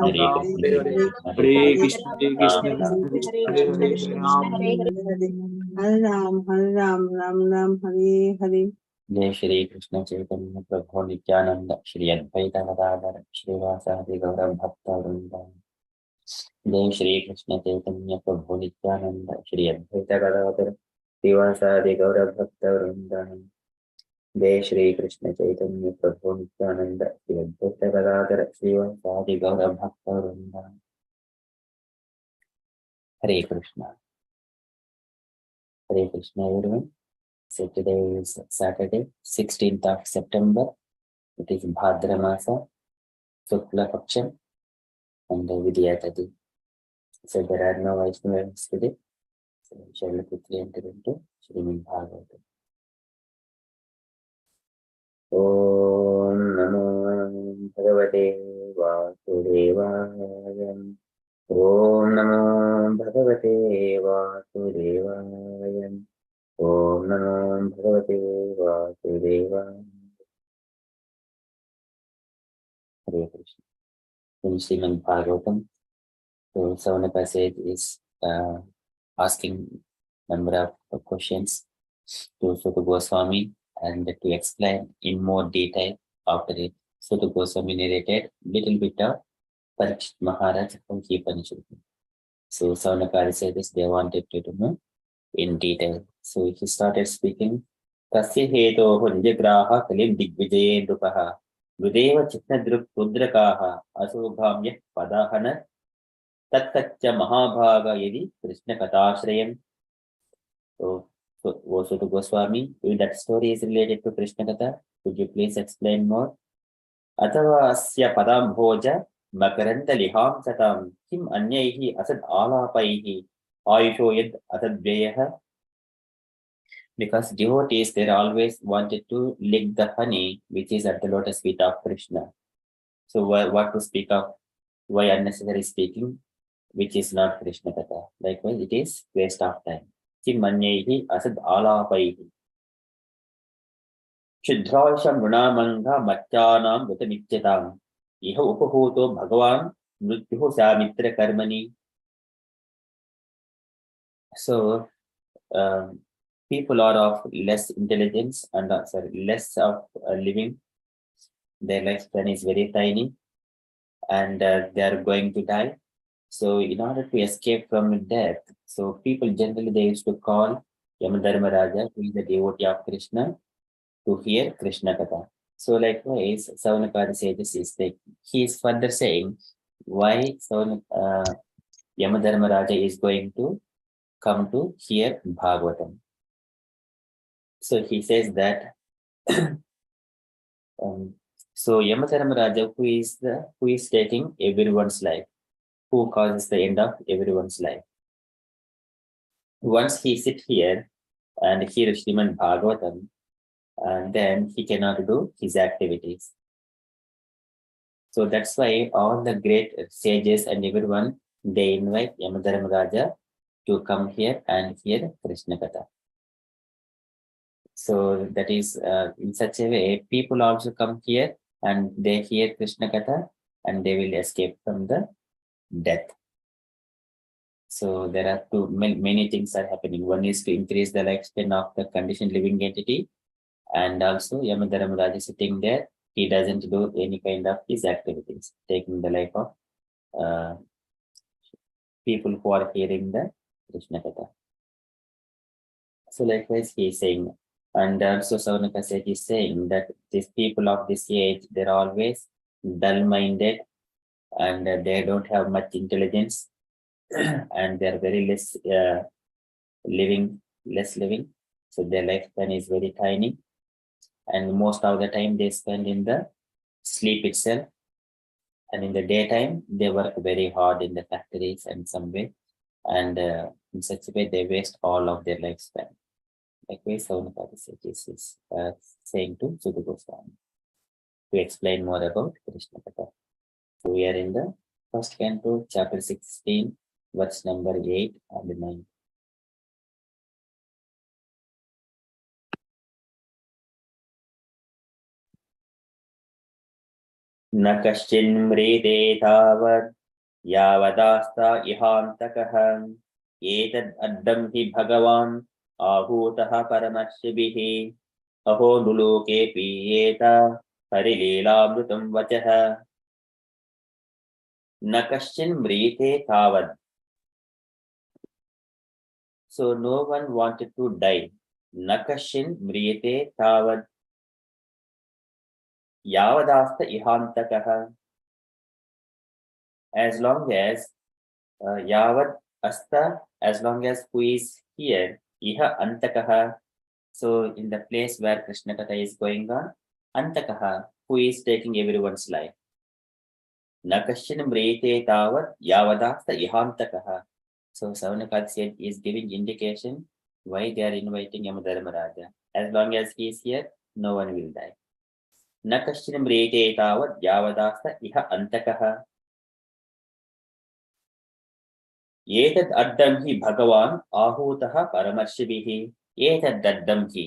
Hare Krishna, Hare Krishna, Hare Krishna, Hare Hare Krishna, Hare, Krishna Ram. Krishna, Hare Hare, Hare Ram, Ram Ram, Hare Hare. Jai Shri Krishna Chaitanya Prabhu Nityananda Shri Advaita Gadadhara Shrivasadi Gaura Bhakta Vrinda. Jai Shri Krishna Chaitanya Prabhu Nityananda Shri Advaita Gadadhara Shrivasadi Gaura Bhakta Vrinda. Jai Shri Krishna Chaitanya Prabhu Nityananda Shri Advaita Gadadhara Shrivasadi Gaura Bhakta Vrinda. Hare Krishna. Hare Krishna everyone. So today is Saturday, 16th of September. It is Bhadra Masa, Shukla Paksham, and Vidya Tati. So there are no Vaishnavas today. So we shall quickly enter into Srimad Bhagavatam. Om Namo Bhagavate Vasudevaya. Om Namo Bhagavate Vasudevaya. Om Namo Bhagavate Vasudevaya. Hare Krishna. In Srimad Bhagavatam, so Savana passage is asking number of questions to Sutta Goswami and to explain in more detail after it. Sutta Goswami narrated little bit of Parikshit Maharaj from Upanishad. So Saunakari said this, they wanted to know in detail. So he started speaking. Tasya heto hunjagraha kalim digvijaye nrupaha Gudeva chitnadruk rudrakaha asubhamya padahana Tattaccha Mahabhaga Yadi Krishna Katashrayam. So Sutta Goswami, if that story is related to Krishna Katha, could you please explain more? Atava asya padam bhoja makaranta liham satam kim anyaihi asad alapaihi ayusho yad atadvyayaha. Because devotees, they always wanted to lick the honey which is at the lotus feet of Krishna. So what to speak of? Why unnecessary speaking? Which is not Krishna Katha. Likewise, it is waste of time. Kimanyaihi asad alapaihi. Shuddrasham runamanga machanam gata nichyatam. Iha upahuto bhagavan mrityuho samitra karmani. So, people are of less intelligence and less of living. Their lifespan is very tiny and they are going to die. So in order to escape from death, so people generally they used to call Yamadharmaraja, who is the devotee of Krishna, to hear Krishna Katha. So likewise, Saunakari sages is like he is further saying why Yamadharmaraja is going to come to hear Bhagavatam. So he says that so Yamadharmaraja, who is taking everyone's life, who causes the end of everyone's life. Once he sit here and hear Srimad Bhagavatam, and then he cannot do his activities. So that's why all the great sages and everyone, they invite Yamadharmaraja to come here and hear Krishna Katha. So that is in such a way, people also come here and they hear Krishna Katha and they will escape from the death. So there are many things are happening. One is to increase the lifespan of the conditioned living entity, and also Yamadharmaraja is sitting there. He doesn't do any kind of his activities, taking the life of people who are hearing the Krishna Katha. So likewise he is saying, and also Saunaka Seth is saying that these people of this age, they're always dull-minded and they don't have much intelligence and they're very less living. So their lifespan is very tiny. And most of the time they spend in the sleep itself. And in the daytime, they work very hard in the factories and some way. And in such a way, they waste all of their lifespan. Likewise, Saunakari is saying to Sutta Goswami to explain more about Krishna Katha. So we are in the first canto, chapter 16, verse number 8 and 9. न कश्चिन्म्रियते तावत् यावदास्ता इहान्तकः एतद् अड्डं हि भगवान् आहूतः परमर्षिभिः अहो नुलोके पीयेत हरिलीलामृतं वचः न कश्चिन् म्रियते तावत्. So no one wanted to die. न कश्चिन् म्रियते तावत् यावदास्ता इहान्तकः. As long as yavat asta, as long as who is here, iha antakaha. So in the place where Krishna Katha is going on, antakaha, who is taking everyone's life. Nakashin mrete tavat yavadasta ihantakaha. So Savanakad is giving indication why they are inviting Yamadharmaraja. As long as he is here, no one will die. Nakashin mrete tavat yavadasta iha antakaha. एतद् अड्डं हि भगवान् आहूतः परमर्षिभिः एतद् अड्डं हि.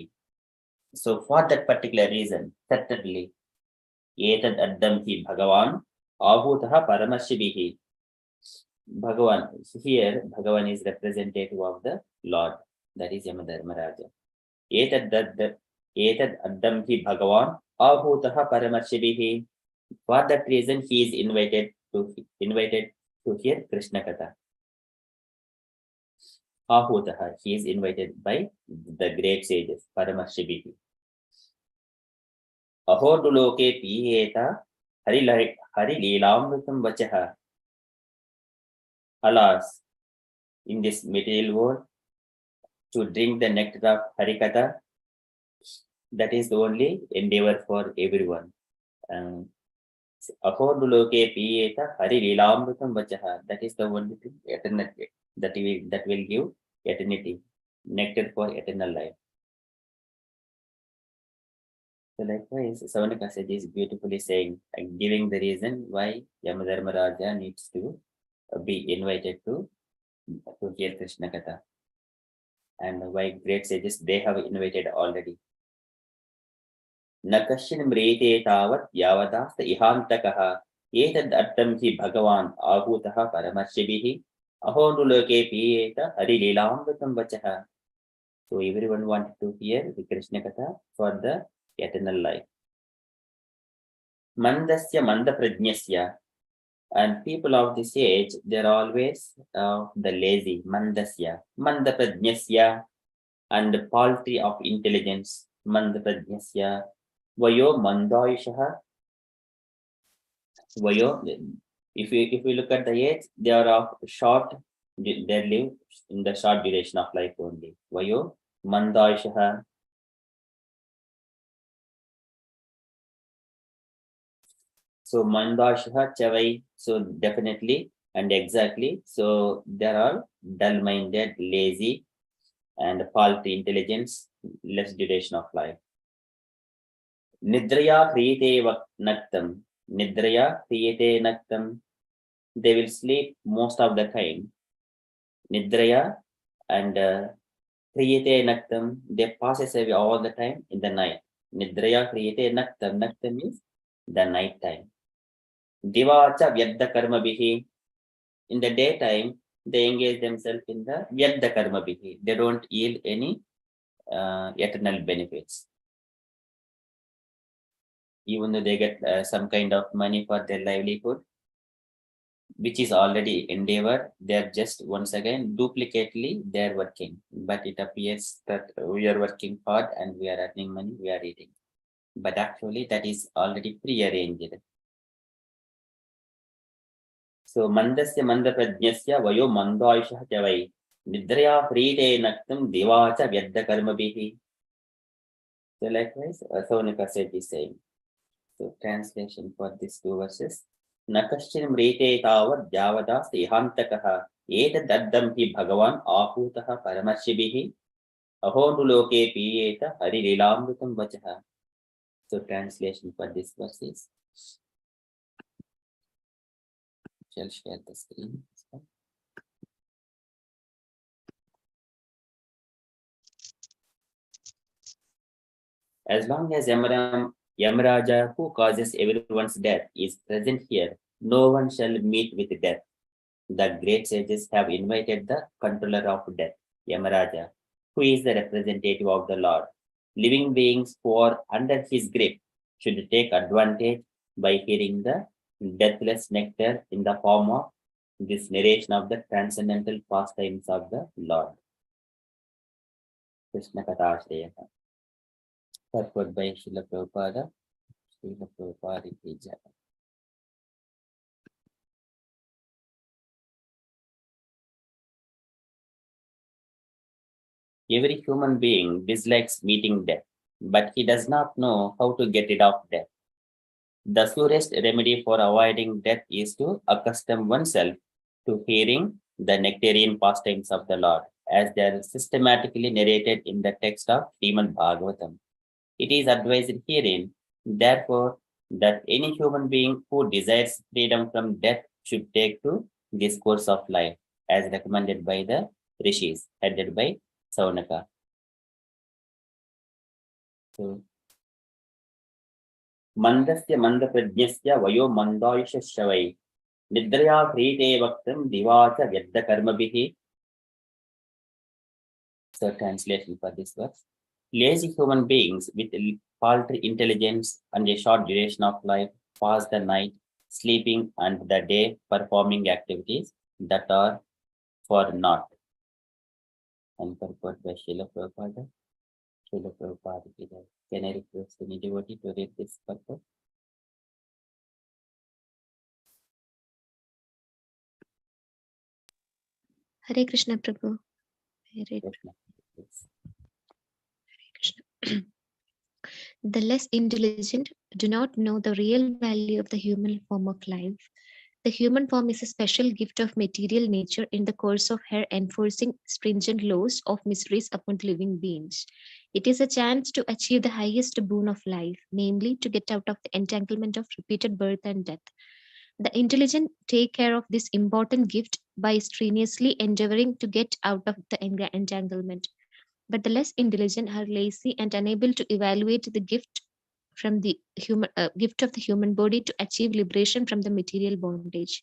So for that particular reason, certainly एतद् अड्डं हि भगवान् आहूतः परमर्षिभिः. Bhagavan, here Bhagavan is representative of the Lord, that is Yamadharmaraja. एतद् अड्डं हि भगवान् आहूतः परमर्षिभिः. For that reason he is invited to hear Krishna Katha. Ahutaha, he is invited by the great sages, Paramarshibhihi. Ahoduloke piyeta Harileelamritam vachaha. Alas, in this material world, to drink the nectar of Harikatha, that is the only endeavor for everyone. Ahoduloke piyeta Harileelamritam vachaha. That is the only thing eternity that will give eternity, nectar for eternal life. So likewise, Savanaka Sage is beautifully saying and giving the reason why Yamadharmaraja needs to be invited to hear Krishna Katha, and why great sages they have invited already. Nakashin mrete tavat yavadasta ihantakaha etad attam hi bhagavan ahutaha paramarshibhihi ahonuloke piyeta harileelamritam vachaha. So everyone wanted to hear the Krishna Katha for the eternal life. Mandasya manda prajnasya, and people of this age, they're always the lazy, mandasya, manda prajnasya, and paltry of intelligence, manda prajnasya, vayo mandaishaha, vayo. If we look at the age, they are of short, they live in the short duration of life only. Vayo mandaishaha. So mandashaha chavai, so definitely and exactly. So there are dull-minded, lazy, and paltry intelligence, less duration of life. Nidraya kriyate naktam. Nidraya kriyate naktam. They will sleep most of the time. Nidraya and kriyate naktam. They passes away all the time in the night. Nidraya kriyate naktam. Naktam is the night time. Divacha vyadda karma bihi. In the daytime, they engage themselves in the vyadda karma bihi. They don't yield any eternal benefits. Even though they get some kind of money for their livelihood, which is already endeavor, they are just once again duplicately they are working. But it appears that we are working hard and we are earning money, we are eating. But actually that is already prearranged. So mandasya manda prajnasya vayo mandaishah chavai nidraya prite naktam devacha vyadda karma bihi. So likewise, Savanaka Sage is saying. So translation for these two verses. Nakashin mrite tavat javadas ihantakaha etadaddam hi bhagavan ahutaha paramarshibhihi ahonuloke piyeta harileelamritam vachaha. So translation for this verses. Shall share the screen. As long as Yamaraja, who causes everyone's death, is present here. No one shall meet with death. The great sages have invited the controller of death, Yamaraja, who is the representative of the Lord. Living beings who are under his grip should take advantage by hearing the deathless nectar in the form of this narration of the transcendental pastimes of the Lord. Krishna Katha Shreya. Purport by Srila Prabhupada. Srila Prabhupada ki jai. Every human being dislikes meeting death, but he does not know how to get rid of death. The surest remedy for avoiding death is to accustom oneself to hearing the nectarian pastimes of the Lord, as they are systematically narrated in the text of Srimad Bhagavatam. It is advised herein, therefore, that any human being who desires freedom from death should take to this course of life, as recommended by the Rishis, headed by Saunaka. So, Mandasya Mandaprajnasya Vayo Mandaisha Shavai Nidraya Prite Vaktam Divacha Yadda Karmabihi. So, translation for this verse. Lazy human beings with paltry intelligence and a short duration of life pass the night sleeping and the day performing activities that are for naught. And purport by Srila Prabhupada. Srila Prabhupada. Can I request any devotee to read this purport? Hare Krishna Prabhu. Hare Krishna. Krishna. The less intelligent do not know the real value of the human form of life. The human form is a special gift of material nature in the course of her enforcing stringent laws of miseries upon living beings. It is a chance to achieve the highest boon of life, namely to get out of the entanglement of repeated birth and death. The intelligent take care of this important gift by strenuously endeavoring to get out of the entanglement. But the less intelligent are lazy and unable to evaluate the gift from the gift of the human body to achieve liberation from the material bondage.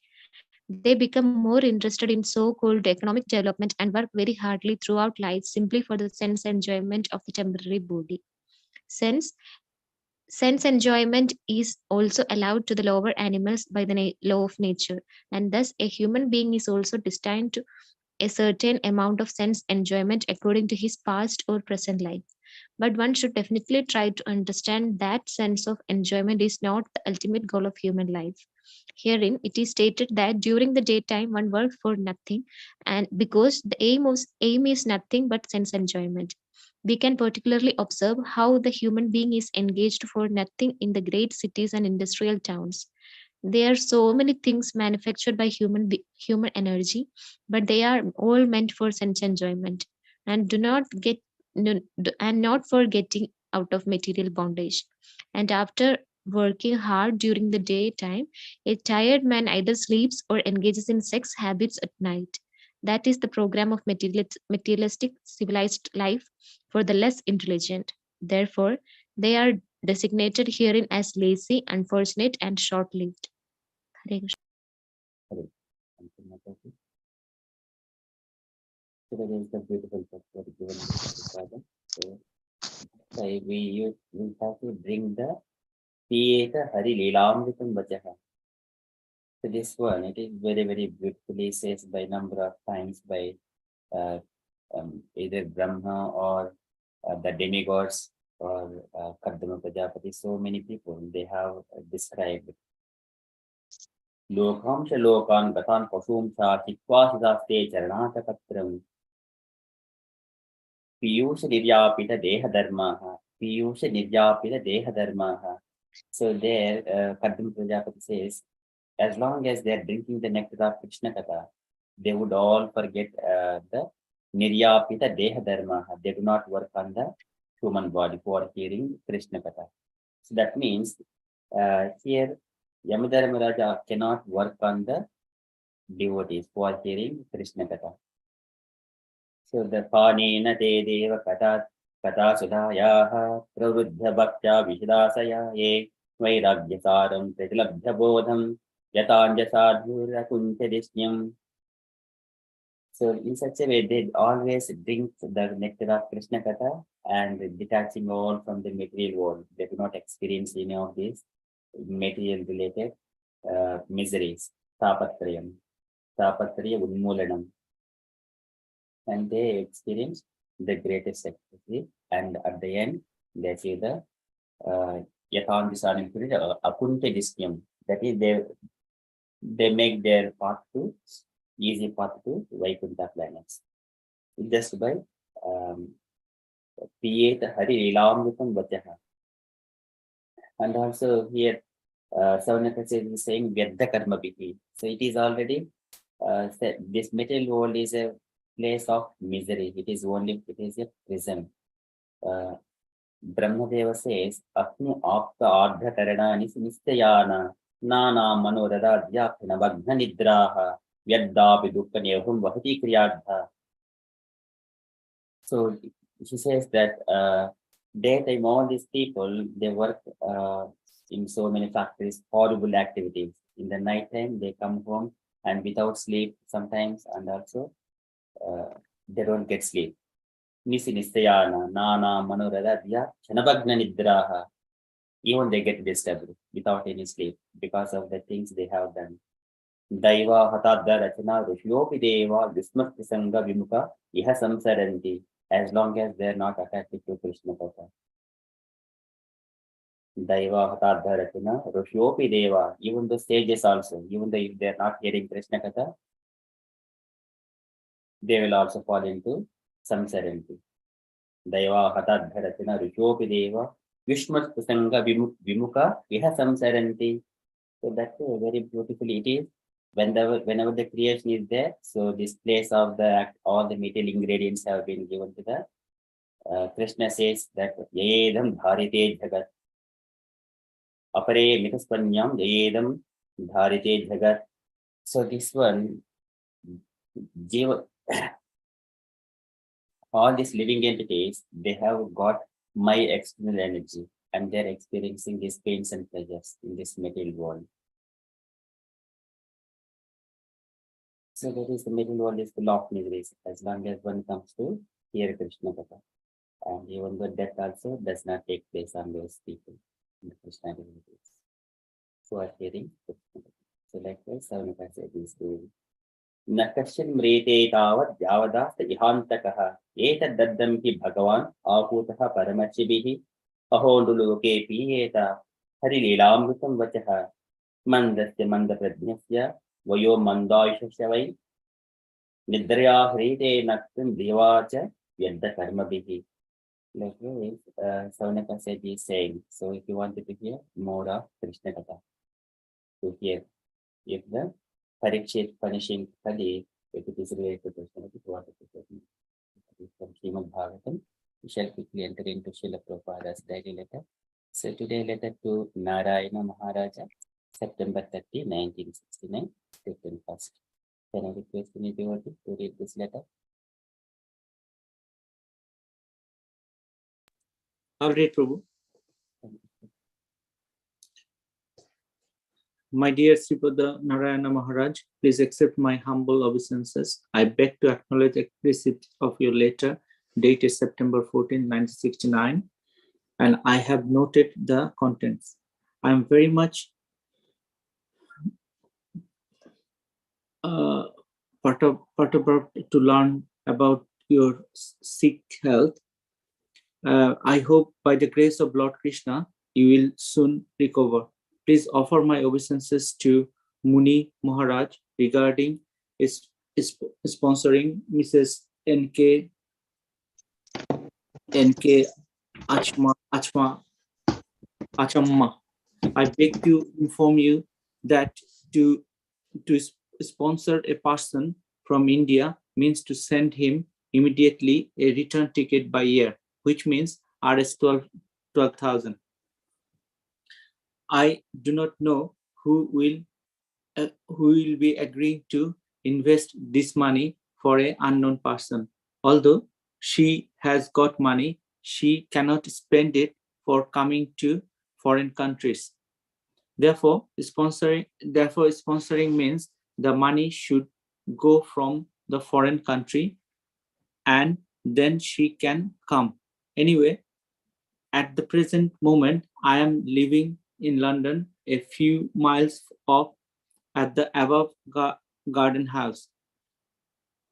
They become more interested in so-called economic development and work very hardly throughout life simply for the sense enjoyment of the temporary body. Sense enjoyment is also allowed to the lower animals by the law of nature, and thus a human being is also destined to a certain amount of sense enjoyment according to his past or present life. But one should definitely try to understand that sense of enjoyment is not the ultimate goal of human life. Herein, it is stated that during the daytime one works for nothing, and because the aim is nothing but sense enjoyment. We can particularly observe how the human being is engaged for nothing in the great cities and industrial towns. There are so many things manufactured by human energy, but they are all meant for sense enjoyment and do not get no- and not for getting out of material bondage. And after working hard during the daytime, a tired man either sleeps or engages in sex habits at night. That is the program of materialistic civilized life for the less intelligent. Therefore, they are designated herein as lazy, unfortunate, and short lived. Hare Krishna. Hare. Thank you, Mataji. So that is the beautiful purport given by Prabhupada. So we have to bring the Piyeta Hari Leelamritam Vachaha. So this one, it is very, very beautifully said by number of times by either Brahma or the demigods or Kardama Prajapati. So many people, they have described Lokam Shalokan Gatan Pasum Sa Chitwasidaste Charanatapatram Piyusha Niryapita Deha Dharmaha. Piyusha Niryapita Deha Dharmaha. So there, Kardama Prajapati says, as long as they are drinking the nectar of Krishna Katha, they would all forget the Niryapita Deha Dharmaha. They do not work on the human body who are hearing Krishna Katha. So that means here Yamadharmaraja cannot work on the devotees who are hearing Krishna Katha. So the Panena Te Deva Katha कथा सुधायाः प्रवृद्ध भक्त्या विशदासया ये वैराग्यसारं प्रतिलभ्य बोधं यथाञ्जसाधुरकुण्ठदिष्ण्यम्. So in such a way, they always drink the nectar of Krishna Katha and detaching all from the material world. They do not experience any of these material related miseries. Tapatrayam, Tapatraya Unmulanam. And they experience the greatest ecstasy. And at the end, they see the Yathandisanim Akunta Diskyam. That is, they make their path to easy path to Vaikuntha planets. Just by Piyet Hari Lilamritam Vachaha. And also here Savanaka is saying Vyadha Karma Bihi. So it is already this material world is a place of misery. It is a prison. Brahmadeva says Apni Apta Ardha Karanani Nistayana Nana Manorada Dhyapana Bhagna Nidraha Vyaddapi Dukka Nevhum Vahati Kriyadha. So she says that daytime all these people they work in so many factories, horrible activities. In the night time they come home and without sleep sometimes, and also they don't get sleep. Nisi Nistayana, Nana, Manoradadya, Chanabagna Nidraha. Even they get disturbed without any sleep because of the things they have done. Daiva Hatadda Rachana Rishyopi Deva Vismati Sangha Vimuka Iha Samsaranti, as long as they are not attached to Krishna Katha. Daiva Hatadda Rachana Rishyopi Deva, even the sages also, even though if they are not hearing Krishna Katha, they will also fall into samsaranti. Daiva Hatadda Rachana Rishyopi Deva Vishmat Sangha Vimuka Iha Samsaranti. So that's very beautifully it is. Whenever the creation is there, so this place of the all the material ingredients have been given to the Krishna says that Yedam Dharite Jagat Apare Mitaspanyam Yedam Dharite Jagat. So this one Jiva, all these living entities, they have got my external energy and they're experiencing these pains and pleasures in this material world. So that is the material world is full of miseries as long as one comes to hear Krishna Katha. And even though death also does not take place on those people in the Krishna devotees. So are hearing Krishna Katha. So likewise, Savanaka said these two. Nakashin Mrete Tavat Yavadasta Ihantakaha Eta Daddam Ki Bhagavan Aputaha Paramachibihi Ahonduluke Pieta Harilamrutam Vachaha Mandasya Manda Pradnyasya Vayo Mandaishashavai Nidraya Hrite Naktim Devacha Yadda Karma Bihi. Like Savanaka said is saying. So if you wanted to hear more of Krishna Katha, to hear if the Parikshit punishing Kali, if it is related to Krishna, if you wanted to hear from Srimad Bhagavatam, we shall quickly enter into Srila Prabhupada's diary letter. So today letter to Narayana Maharaja, September 30, 1969, written first. Can I request any devotee to read this letter? I'll read, Prabhu. My dear Sripada Narayana Maharaj, please accept my humble obeisances. I beg to acknowledge the receipt of your letter dated September 14, 1969, and I have noted the contents. I am very much perturbed to learn about your sick health. I hope by the grace of Lord Krishna, you will soon recover. Please offer my obeisances to Muni Maharaj regarding sponsoring Mrs. N.K. Achamma. I beg to inform you that to sponsor a person from India means to send him immediately a return ticket by air, which means Rs 12,000. I do not know who will be agreeing to invest this money for an unknown person. Although she has got money, she cannot spend it for coming to foreign countries. Therefore, sponsoring means the money should go from the foreign country and then she can come. Anyway, at the present moment, I am living in London, a few miles off at the above garden house.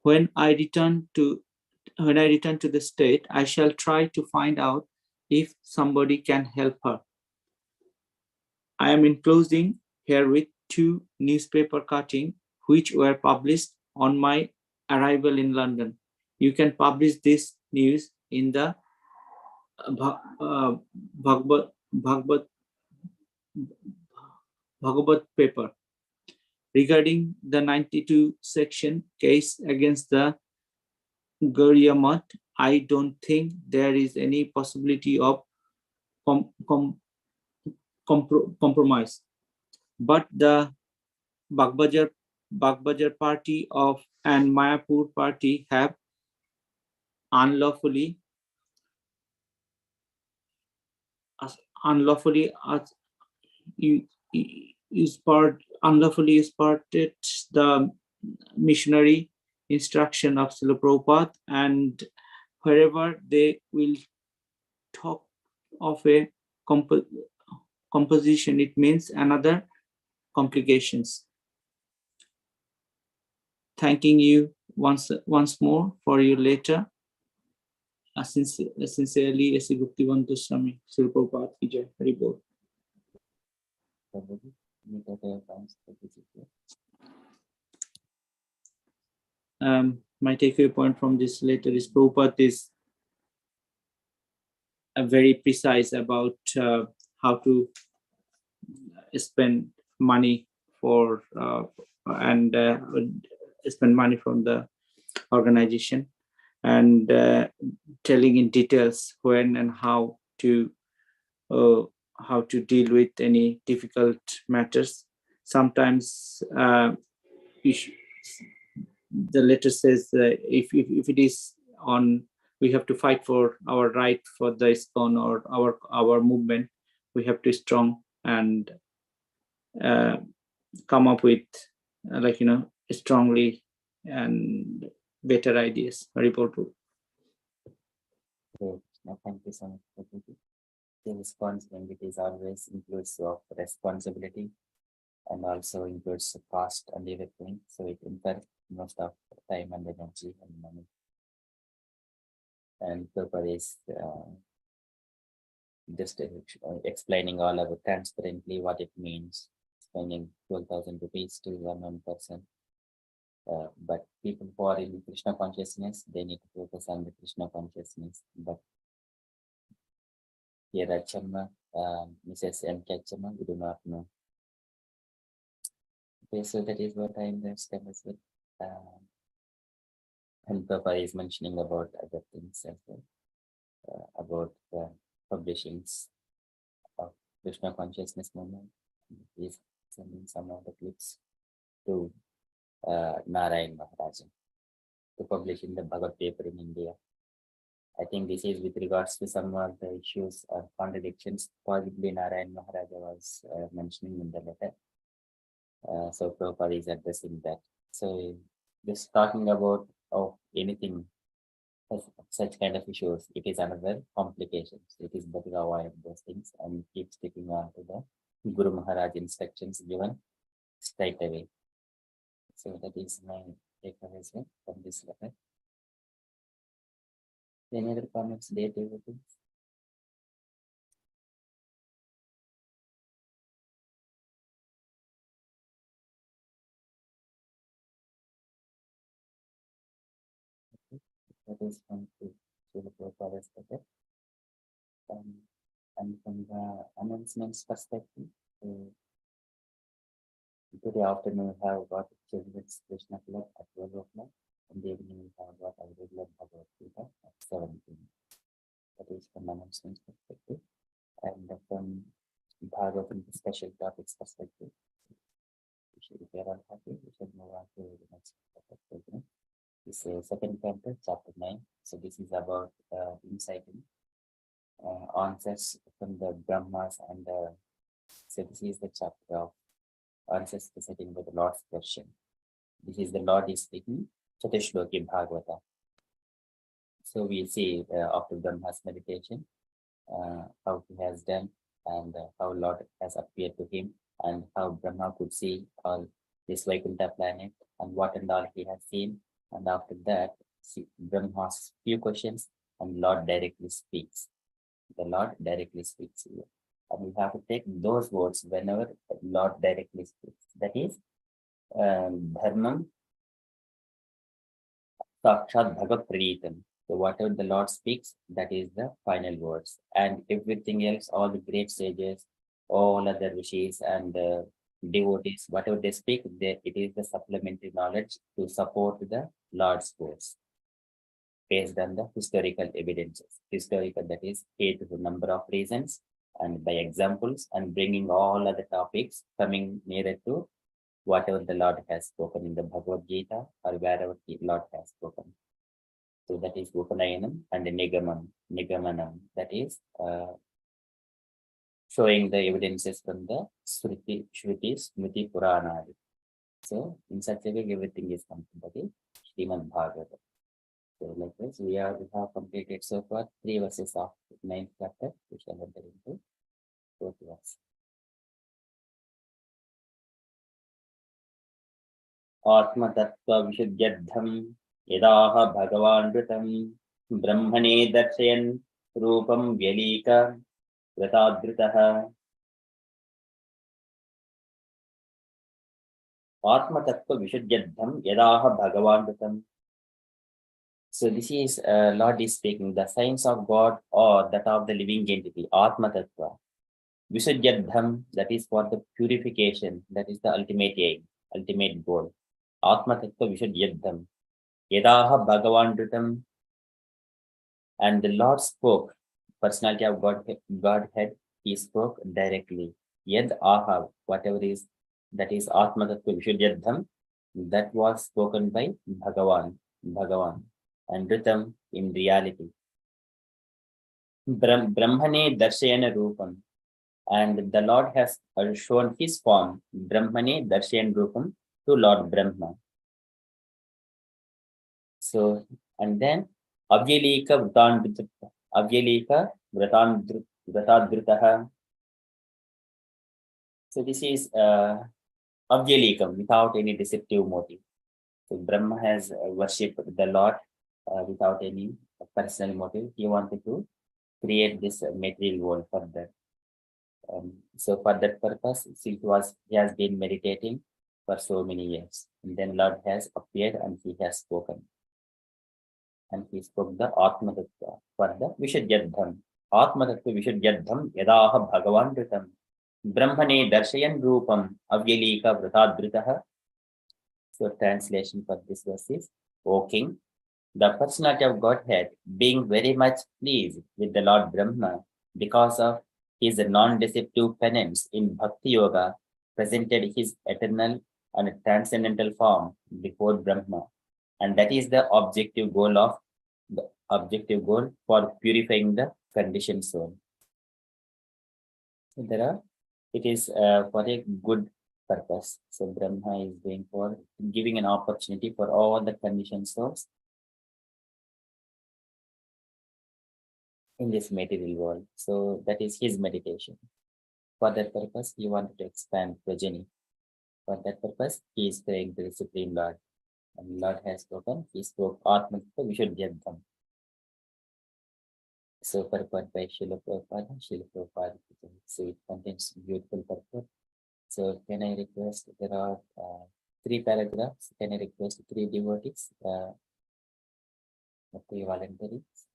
When I return to the state, I shall try to find out if somebody can help her. I am enclosing here with 2 newspaper cuttings which were published on my arrival in London. You can publish this news in the Bhagavad paper. Regarding the 92 section case against the Gauriya Math, I don't think there is any possibility of compromise. But the Bagbajar party and Mayapur party have unlawfully exported the missionary instruction of Srila Prabhupada, and wherever they will talk of a composition, it means another complications. Thanking you once more for your letter. Sincerely, S.C. Bhaktivedanta Swami, Srila Prabhupada ki jai. Hari Bol. My takeaway point from this letter is Prabhupada is very precise about how to spend money for and spend money from the organization, and telling in details when and how to deal with any difficult matters. Sometimes the letter says if it is on, we have to fight for our right for the ISKCON or our movement. We have to strong and come up with strongly and better ideas. Very important. Thank you so much. The responsibility always includes of responsibility and also includes the cost and everything. So it impacts most of time and energy and money. And Prabhupada is just explaining all about transparently what it means, spending 12,000 rupees to one person. But people who are in Krishna consciousness, they need to focus on the Krishna consciousness. But here at Chamma, Mrs. M. Kachama, we do not know. Okay, so that is what I understand as well. And Papa is mentioning about other things as well, about the publishings of Krishna consciousness movement. He is sending some of the clips to Narayan Maharaja to publish in the Bhagavad paper in India. I think this is with regards to some of the issues or contradictions possibly Narayan Maharaja was mentioning in the letter. So Prabhupada is addressing that. So just talking about anything such kind of issues, it is another complications. It is better to avoid those things and keep sticking on to the Guru Maharaj instructions given straight away. So that is my takeaway as well from this letter. Any other comments, Dave? That is from the Prabhupada's letter. And from the announcements perspective, today afternoon we have got Children's Krishna Club at 12 o'clock. In the evening we have got our regular Bhagavad Gita at 17. That is from announcements perspective. And from Bhagavatam special topics perspective, if we are all happy, we should move on to the next program. This is second canto, chapter 9. So this is about insight in answers from the Brahmas and so this is the chapter of answers presenting by the Lord's question. This is the Lord is speaking, Chatashloki Bhagavata. So we see after Brahma's meditation, how he has done and how Lord has appeared to him and how Brahma could see all this Vaikuntha planet and what and all he has seen. And after that, Brahma asks few questions and Lord directly speaks. The Lord directly speaks here. And we have to take those words whenever Lord directly speaks. That is, Dharmam Sakshat Bhagat Praritam. So whatever the Lord speaks, that is the final words. And everything else, all the great sages, all other rishis and devotees, whatever they speak, it is the supplementary knowledge to support the Lord's words based on the historical evidences. Historical, that is, to the number of reasons and by examples and bringing all other topics coming nearer to whatever the Lord has spoken in the Bhagavad Gita or wherever the Lord has spoken. So that is Upanayanam and Nigamanam, that is showing the evidences from the Shruti, Smriti, Purana. So in such a way, everything is something that is Srimad Bhagavatam. So like this, we have completed so far 3 verses of 9th chapter, which I enter into 4th verse. Atma Tattva Vishuddhyadham Yadaha Bhagavan Vritam Brahmane Darshayan Rupam Vyalika Vratadritaha. Atma Tattva Vishuddhyadham Yadaha Bhagavan Vritam. So this is Lord is speaking, the science of God or that of the living entity, Atma Tattva. Vishuddhyadham, that is for the purification, that is the ultimate aim, ultimate goal. Atma Tattva Vishuddhyadham. Yadaha Bhagavan Vritam. And the Lord spoke, personality of Godhead, he spoke directly. Yad aha, whatever is, that is Atma Tattva Vishuddhyadham, that was spoken by Bhagavan, and Vritam in reality. Brahmane Darshayana Rupam. And the Lord has shown his form, Brahmane Darshayan Rupam, to Lord Brahma. So, and then Avyalika Vratadritaha. So this is Avyalikam, without any deceptive motive. So Brahma has worshipped the Lord without any personal motive. He wanted to create this material world for that. So for that purpose, he has been meditating for so many years. And then Lord has appeared and he has spoken. And he spoke the Atma Tattva for the Vishuddhyadham. Atma Tattva Vishuddhyadham Yadaha Bhagavan Vritam Brahmane Darshayan Rupam Avyalika Vratadritaha. So translation for this verse is, O King, the personality of Godhead, being very much pleased with the Lord Brahma because of his non-deceptive penance in Bhakti Yoga, presented his eternal and transcendental form before Brahma. And that is the objective goal for purifying the conditioned soul. So it is for a good purpose. So Brahma is going for giving an opportunity for all the conditioned souls in this material world. So that is his meditation. For that purpose, he wanted to expand progeny. For that purpose, he is praying to the Supreme Lord. And Lord has spoken, he spoke Atma Tattva Vishuddhyadham. So purport by Srila Prabhupada. So it contains beautiful purport. So can I request, there are 3 paragraphs, can I request 3 devotees, 3 voluntaries?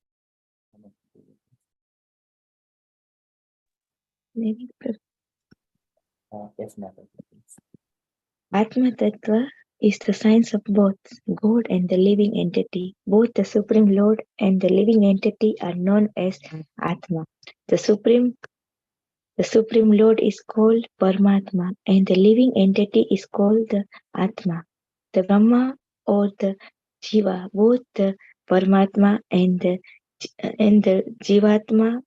Yes, ma'am. Atma Tattva is the science of both God and the living entity. Both the Supreme Lord and the living entity are known as Atma. The Supreme Lord is called Paramatma and the living entity is called the Atma. The Brahma or the Jiva, both the Paramatma and the Jivatma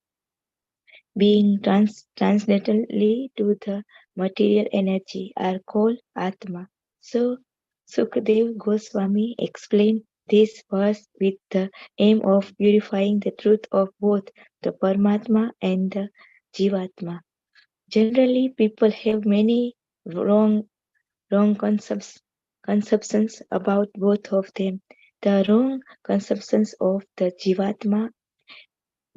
being translatedly to the material energy, are called Atma. So Sukadev Goswami explained this verse with the aim of purifying the truth of both the Paramatma and the Jivatma. Generally, people have many wrong conceptions about both of them. The wrong conceptions of the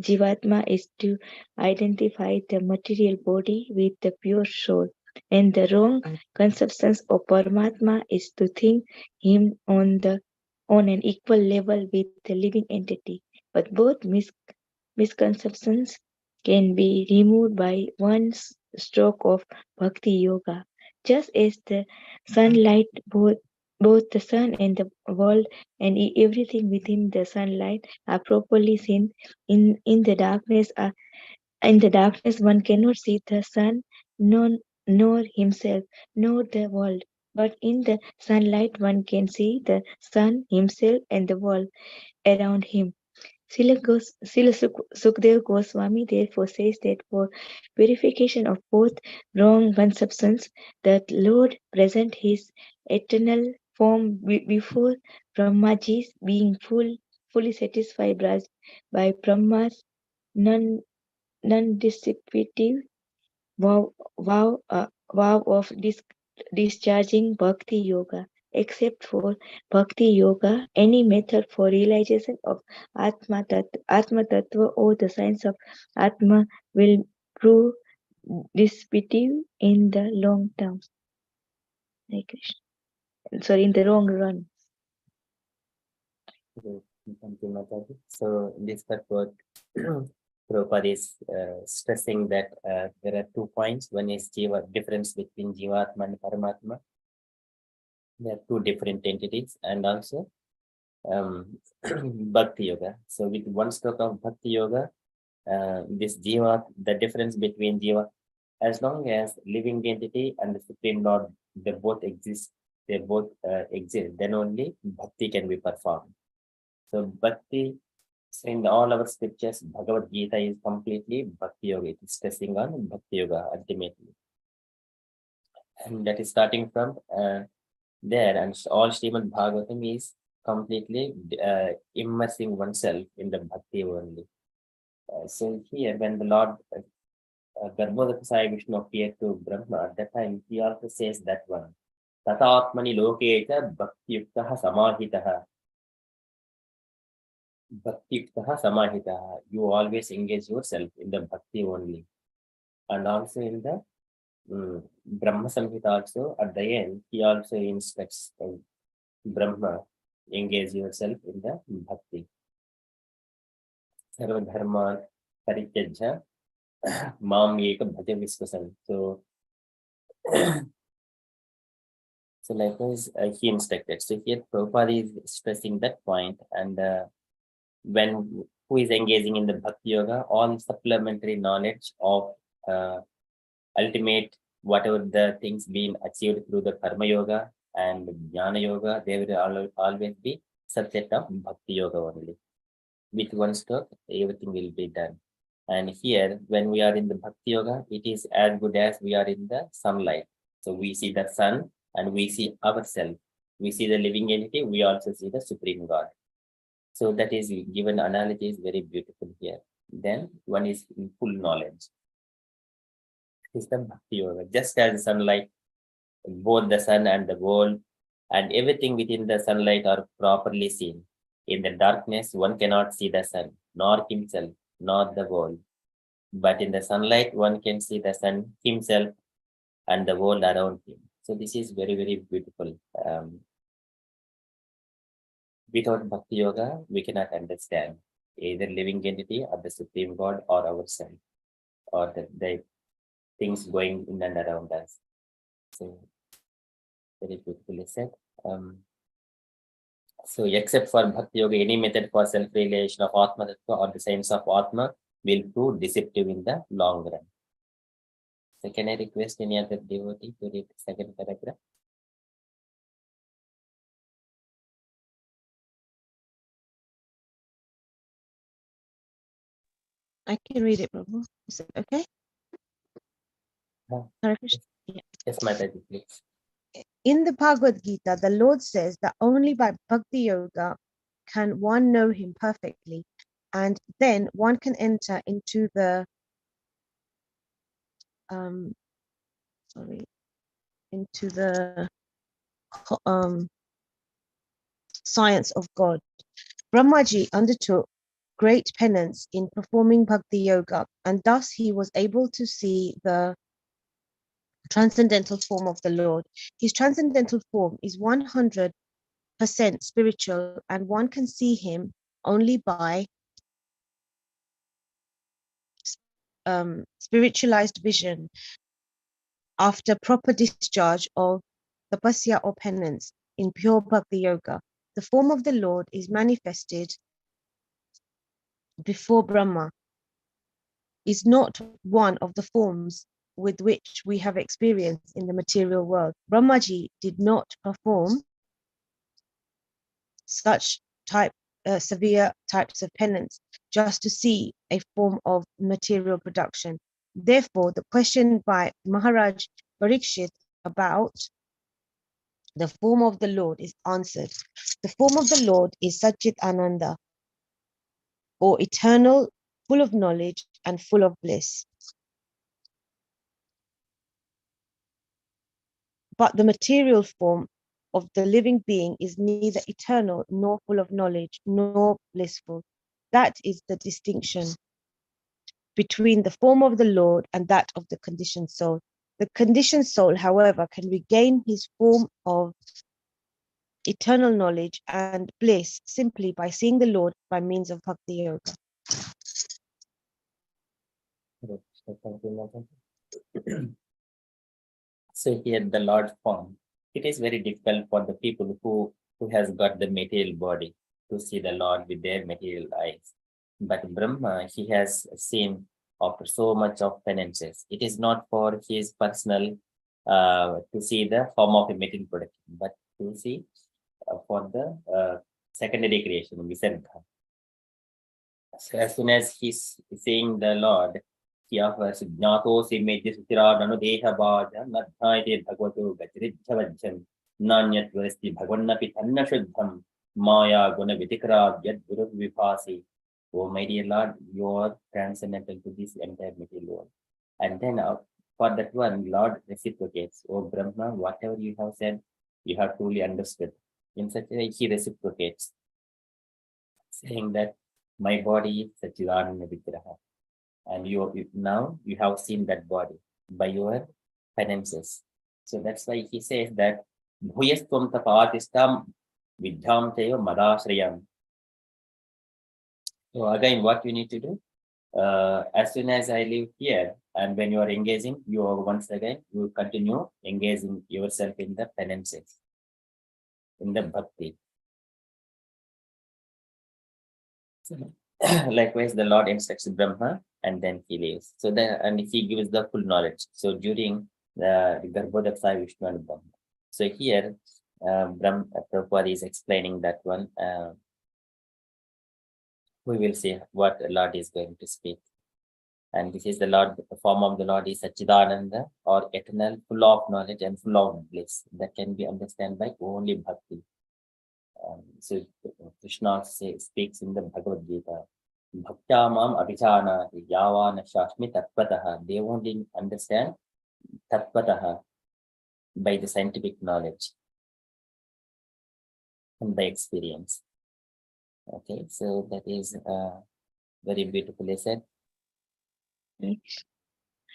Jivatma is to identify the material body with the pure soul, and the wrong conceptions of Paramatma is to think him on an equal level with the living entity. But both misconceptions can be removed by one stroke of bhakti yoga. Just as the sunlight, both the sun and the world and everything within the sunlight are properly seen. In the darkness, one cannot see the sun, nor himself, nor the world. But in the sunlight, one can see the sun, himself, and the world around him. Srila Sukdev Goswami therefore says that for purification of both wrong conceptions, that Lord present his eternal form before Brahmaji's being fully satisfied by Brahma's non non-dissipative vow of discharging bhakti yoga. Except for bhakti yoga, any method for realization of Atma Tattva or the science of Atma will prove dissipative in the long term. Hare Krishna. Sorry, in the long run. Thank you, Mataji. So this purport, Prabhupada is stressing that there are 2 points. One is difference between Jivatma and Paramatma. They are 2 different entities, and also Bhakti Yoga. So with one stroke of Bhakti Yoga, this Jiva, the difference between Jiva, as long as living entity and the Supreme Lord, they both exist, then only Bhakti can be performed. So Bhakti, so in all our scriptures, Bhagavad Gita is completely Bhakti Yoga. It is stressing on Bhakti Yoga ultimately. And that is starting from there, and all Srimad Bhagavatam is completely immersing oneself in the Bhakti only. So here, when the Lord Garbhodaka Sai Vishnu appeared to Brahma, at that time he also says that one. Tatatmani lokecha bhakti yuktaha samahitaha. Bhakti yuktaha samahitaha. You always engage yourself in the bhakti only. And also in the Brahma Samhita also, at the end, he also instructs Brahma, engage yourself in the bhakti. Sarva dharma parityajya mam eka bhaja visvasan. So likewise, he instructed. So here Prabhupada is stressing that point, and when who is engaging in the Bhakti Yoga, all supplementary knowledge of ultimate, whatever the things being achieved through the Karma Yoga and Jnana Yoga, they will always be subject of Bhakti Yoga only. With one stroke, everything will be done. And here, when we are in the Bhakti Yoga, it is as good as we are in the sunlight. So we see the sun and we see ourselves. We see the living entity, we also see the Supreme God. So that is given analogy is very beautiful here. Then one is in full knowledge. Is the Bhakti Yoga. Just as the sunlight, both the sun and the world and everything within the sunlight are properly seen. In the darkness, one cannot see the sun, nor himself, nor the world. But in the sunlight, one can see the sun, himself, and the world around him. So this is very, very beautiful. Without Bhakti Yoga, we cannot understand either living entity or the Supreme God or ourselves, or the things going in and around us. So very beautifully said. So except for Bhakti Yoga, any method for self-realization of Atma Tattva or the science of Atma will prove deceptive in the long run. So can I request any other devotee to read the second paragraph? I can read it, Prabhu. Is it okay? Yeah. Hare Krishna. Yeah. Yes, Mataji, please. In the Bhagavad Gita, the Lord says that only by Bhakti Yoga can one know him perfectly, and then one can enter into the into the science of God. Brahmaji undertook great penance in performing Bhakti Yoga, and thus he was able to see the transcendental form of the Lord. His transcendental form is 100% spiritual, and one can see him only by spiritualized vision after proper discharge of tapasya or penance in pure Bhakti Yoga. The form of the Lord is manifested before Brahma, is not one of the forms with which we have experience in the material world. Brahmaji did not perform such severe types of penance just to see a form of material production. Therefore, the question by Maharaj Parikshit about the form of the Lord is answered. The form of the Lord is Satchit Ananda, or eternal, full of knowledge and full of bliss. But the material form of the living being is neither eternal nor full of knowledge nor blissful. That is the distinction between the form of the Lord and that of the conditioned soul. The conditioned soul, however, can regain his form of eternal knowledge and bliss simply by seeing the Lord by means of Bhakti Yoga. Thank you, Mataji. So here the Lord form. It is very difficult for the people who has got the material body to see the Lord with their material eyes. But Brahma, he has seen after so much of penances. It is not for his personal to see the form of a material production, but to see for the secondary creation, Visarga. So as soon as he's seeing the Lord, he offers Jnato Simeti Sutira Nanu Deha Bhaja Nadhaite Bhagavato Gachrithavajam Nanyat Vesti Bhagavanapi Tanna Shuddham Maya Guna Vitikra Yad Guru Vipasi. Oh my dear Lord, you are transcendental to this entire material world. And then for that one, Lord reciprocates. Oh Brahma, whatever you have said, you have truly understood. In such a way, he reciprocates, saying that my body is Satchidananda Vigraha. And now you have seen that body by your penances. So that's why he says that Bhuyastvam tapatistam vidham tayo madashrayam. So again, what you need to do, as soon as I leave here, and when you are engaging, you are once again, you continue engaging yourself in the penances, in the bhakti. So, likewise, the Lord instructs Brahma, and then he leaves. So then, and he gives the full knowledge. So during the Garbhodaksa Vishnu and Brahma. So here, Prabhupada is explaining that one. We will see what the Lord is going to speak. And this is the Lord, the form of the Lord is Satchidananda, or eternal, full of knowledge and full of bliss. That can be understood by only bhakti. So Krishna speaks in the Bhagavad Gita. Bhaktyamam abhijanati yavana shashmi tatpataha. They only understand tatpataha by the scientific knowledge and by experience. Okay, so that is very beautifully said. Hare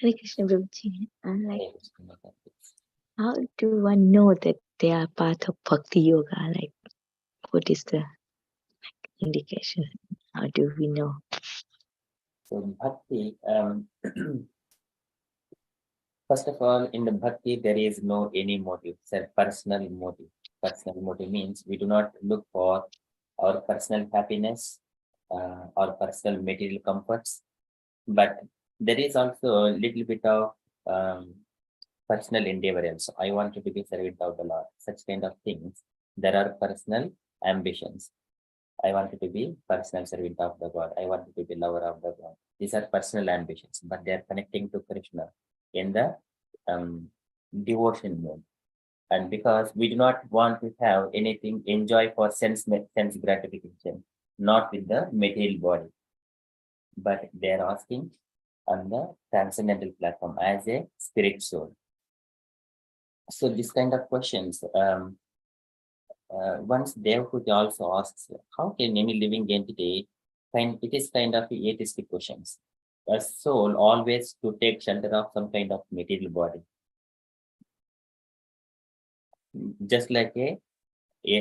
Krishna Prabhuji. And like, Hare Krishna Mataji. how do one know that they are part of Bhakti Yoga? Like, what is the indication? How do we know? So bhakti, first of all, in the bhakti, there is no any motive, it's personal motive. Personal motive means we do not look for our personal happiness or personal material comforts, but there is also a little bit of personal endeavor also. I want to be the servant of the Lord, such kind of things. There are personal ambitions. I wanted to be personal servant of the God. I wanted to be lover of the God. These are personal ambitions, but they are connecting to Krishna in the devotion mode. And because we do not want to have anything enjoy for sense gratification, not with the material body, but they are asking on the transcendental platform as a spirit soul. So this kind of questions, once Devhuti also asks, how can any living entity it is kind of atheistic questions. A soul always to take shelter of some kind of material body. Just like a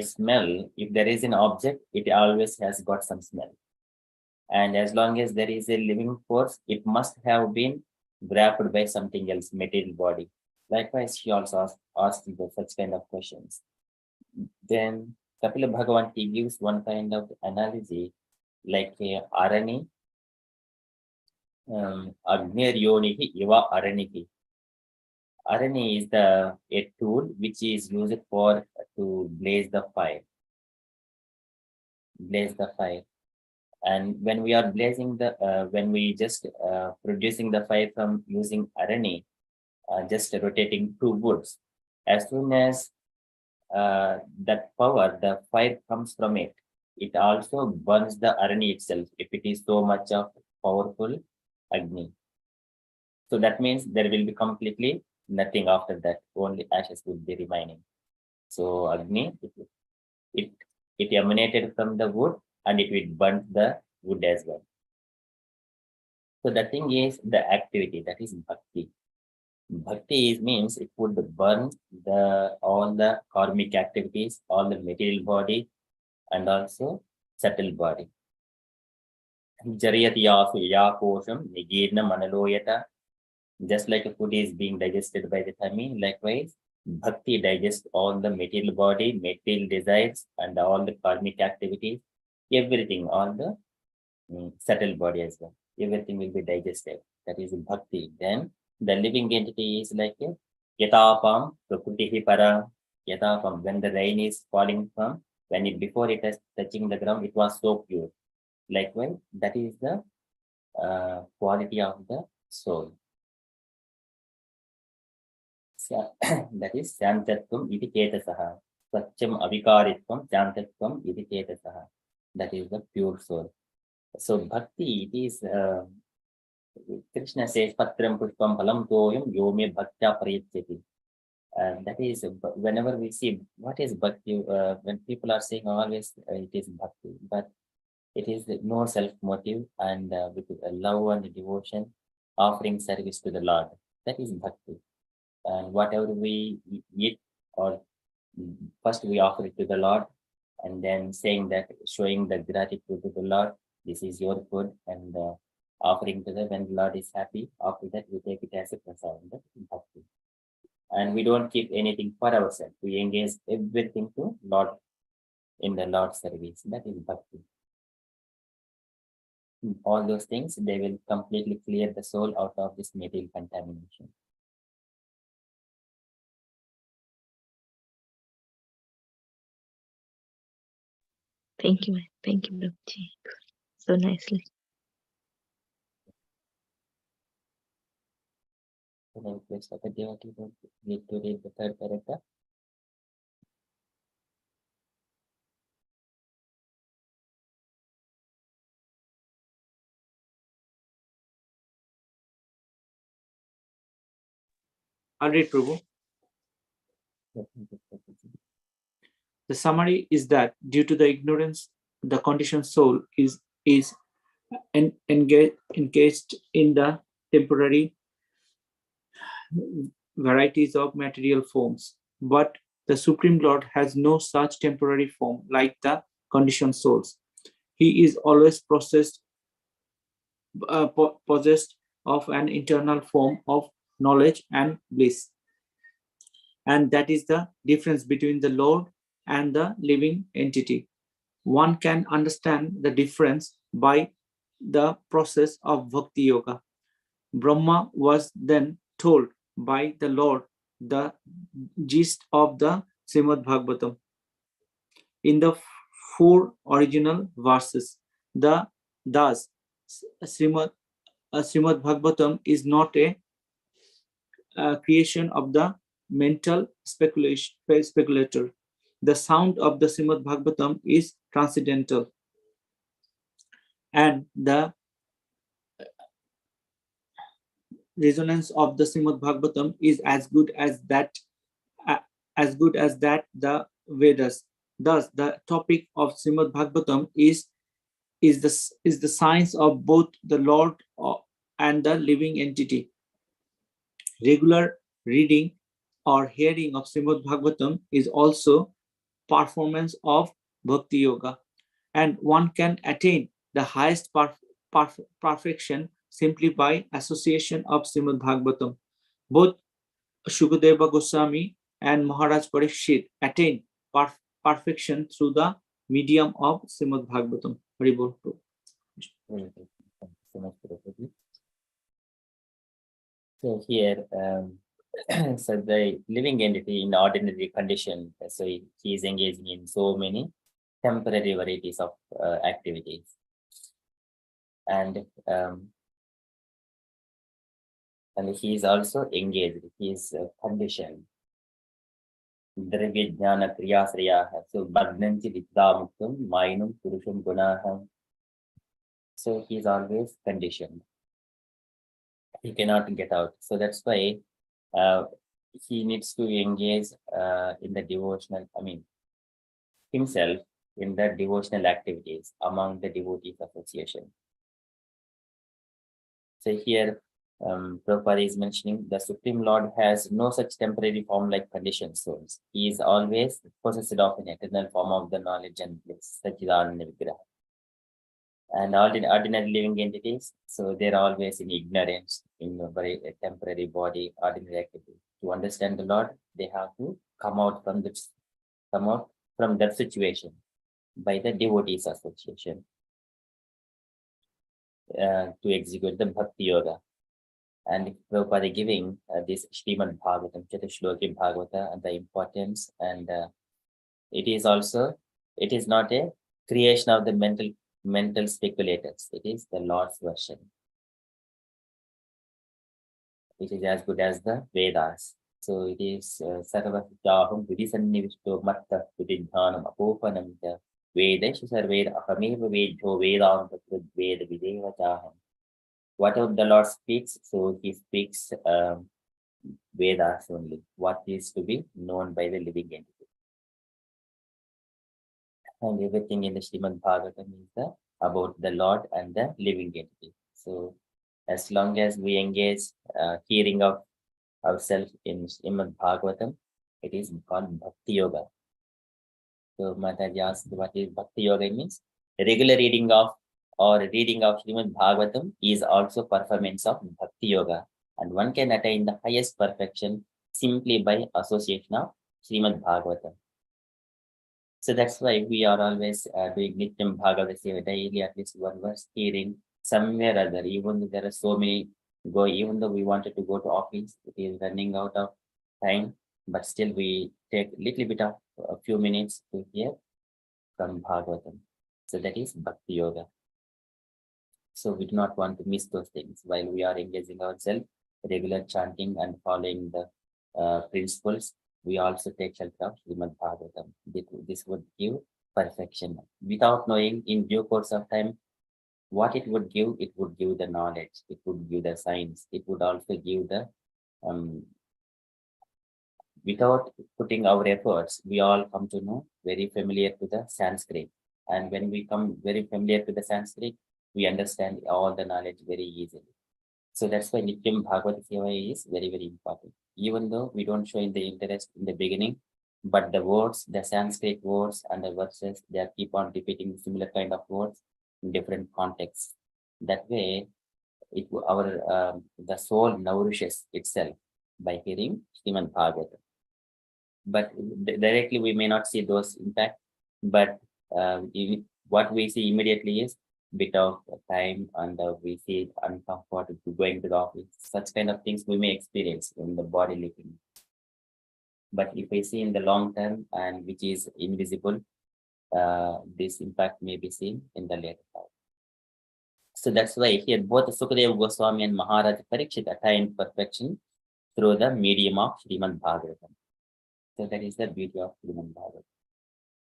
smell, if there is an object, it always has got some smell. And as long as there is a living force, it must have been grabbed by something else, material body. Likewise, she also asked such kind of questions. Then Kapila Bhagavan, he gives one kind of analogy like a arani, Agnir Yonihi Iva Aranihi. Arani is a tool which is used for to blaze the fire. And when we are blazing when we just producing the fire from using arani, just rotating two woods, as soon as that power, the fire comes from it, it also burns the arani itself if it is so much of powerful agni. So that means there will be completely nothing after that, only ashes will be remaining. So agni, it emanated from the wood and it will burn the wood as well. So the thing is the activity, that is bhakti. Bhakti means it would burn all the karmic activities, all the material body, and also subtle body. Jariyati yasu yakosham nigirna manaloyata. Just like a food is being digested by the tummy, likewise, bhakti digests all the material body, material desires, and all the karmic activities, everything, all the subtle body as well. Everything will be digested. That is bhakti. Then the living entity is like a yatapam prakritihi para. Yatapam, when the rain is falling from, before it is touching the ground, it was so pure. Likewise, that is the quality of the soul. That is Shantatvam iti Chetasaha. Swacham Avikaritvam Shantatvam iti Chetasaha. That is the pure soul. So bhakti, it is Krishna says Patram Pushpam Phalam Toyam Yome Bhaktya Prayachyati. That is whenever we see what is bhakti, when people are saying always it is bhakti, but it is no self motive and with love and devotion offering service to the Lord. That is bhakti. And whatever we eat, or first we offer it to the Lord, and then saying that, showing the gratitude to the Lord, this is your food, and offering to them when the Lord is happy. After that, we take it as a prasadam. That is bhakti. And we don't keep anything for ourselves. We engage everything to Lord in the Lord's service. That is bhakti. All those things, they will completely clear the soul out of this material contamination. Thank you, Prabhuji. So nicely. Can I request Devaki to read the third paragraph? I'll read, Prabhu. The summary is that due to the ignorance, the conditioned soul is engaged in the temporary varieties of material forms, but the Supreme Lord has no such temporary form like the conditioned souls. He is always possessed of an internal form of knowledge and bliss. And that is the difference between the Lord and the living entity. One can understand the difference by the process of Bhakti Yoga. Brahma was then told by the Lord the gist of the Srimad Bhagavatam. In the 4 original verses. Thus, Srimad Bhagavatam is not a creation of the mental speculator. The sound of the Srimad Bhagavatam is transcendental, and the resonance of the Srimad Bhagavatam is as good as that the Vedas. Thus, the topic of Srimad Bhagavatam is the science of both the Lord and the living entity. Regular reading or hearing of Srimad Bhagavatam is also performance of Bhakti Yoga, and one can attain the highest perfection simply by association of Srimad Bhagavatam. Both Shukadeva Goswami and Maharaj Parikshit attained perfection through the medium of Srimad Bhagavatam. Hari Bol. Thank you so much, Prabhuji. So here, so the living entity in ordinary condition, so he is engaging in so many temporary varieties of activities, and he is also engaged. He is conditioned. Dravya jnana kriyasriyaha. So badnanti vidamuktam mainum purusham gunaham. So he is always conditioned. He cannot get out. So that's why he needs to engage in the devotional, himself in the devotional activities among the devotees association. So here, Prabhupada is mentioning the Supreme Lord has no such temporary form like conditioned souls. He is always possessed of an eternal form of the knowledge and bliss, Satchidananda Vigraha. And ordinary living entities, so they're always in ignorance, in a very temporary body, ordinary activity. To understand the Lord, they have to come out from that situation by the devotees association to execute the Bhakti Yoga. And Prabhupada giving this Srimad Bhagavatam, Chatushloki Bhagavata, and the importance, and it is not a creation of the mental speculators. It is the Lord's version. It is as good as the Vedas. So it is Sarvasjaham Vidisannivishto Matta Vididhanam Apopanam Vedesh Sarveda Ahameva Vedho Vedanta Veda Videvachaham. Whatever the Lord speaks, so he speaks Vedas only, what is to be known by the living entity. And everything in the Srimad Bhagavatam is about the Lord and the living entity. So as long as we engage hearing of ourselves in Srimad Bhagavatam, it is called Bhakti Yoga. So Mataji asked what is Bhakti Yoga means. Regular reading of Srimad Bhagavatam is also performance of Bhakti Yoga, and one can attain the highest perfection simply by association of Srimad Bhagavatam. So that's why we are always doing Nityam Bhagavata daily, at least one verse hearing somewhere or other. Even though there are so many even though we wanted to go to office, it is running out of time, but still we take a little bit of a few minutes to hear from Bhagavatam. So that is Bhakti Yoga. So we do not want to miss those things while we are engaging ourselves, regular chanting and following the principles. We also take shelter of Srimad Bhagavatam. This would give perfection. Without knowing in due course of time what it would give the knowledge, it would give the science, it would also give the, without putting our efforts, we all come to know very familiar to the Sanskrit. And when we come very familiar to the Sanskrit, we understand all the knowledge very easily. So that's why Nityam Bhagavata Seva is very, very important. Even though we don't show the interest in the beginning, but the words, the Sanskrit words and the verses, they keep on repeating similar kind of words in different contexts. That way, the soul nourishes itself by hearing Srimad Bhagavatam. But directly we may not see those impact, but what we see immediately is bit of time, and we see uncomfortable going to the office. Such kind of things we may experience in the body living. But if we see in the long term, and which is invisible, this impact may be seen in the later life. So that's why here both Sukadeva Goswami and Maharaj Parikshit attained perfection through the medium of Srimad Bhagavatam. So that is the beauty of Srimad Bhagavatam.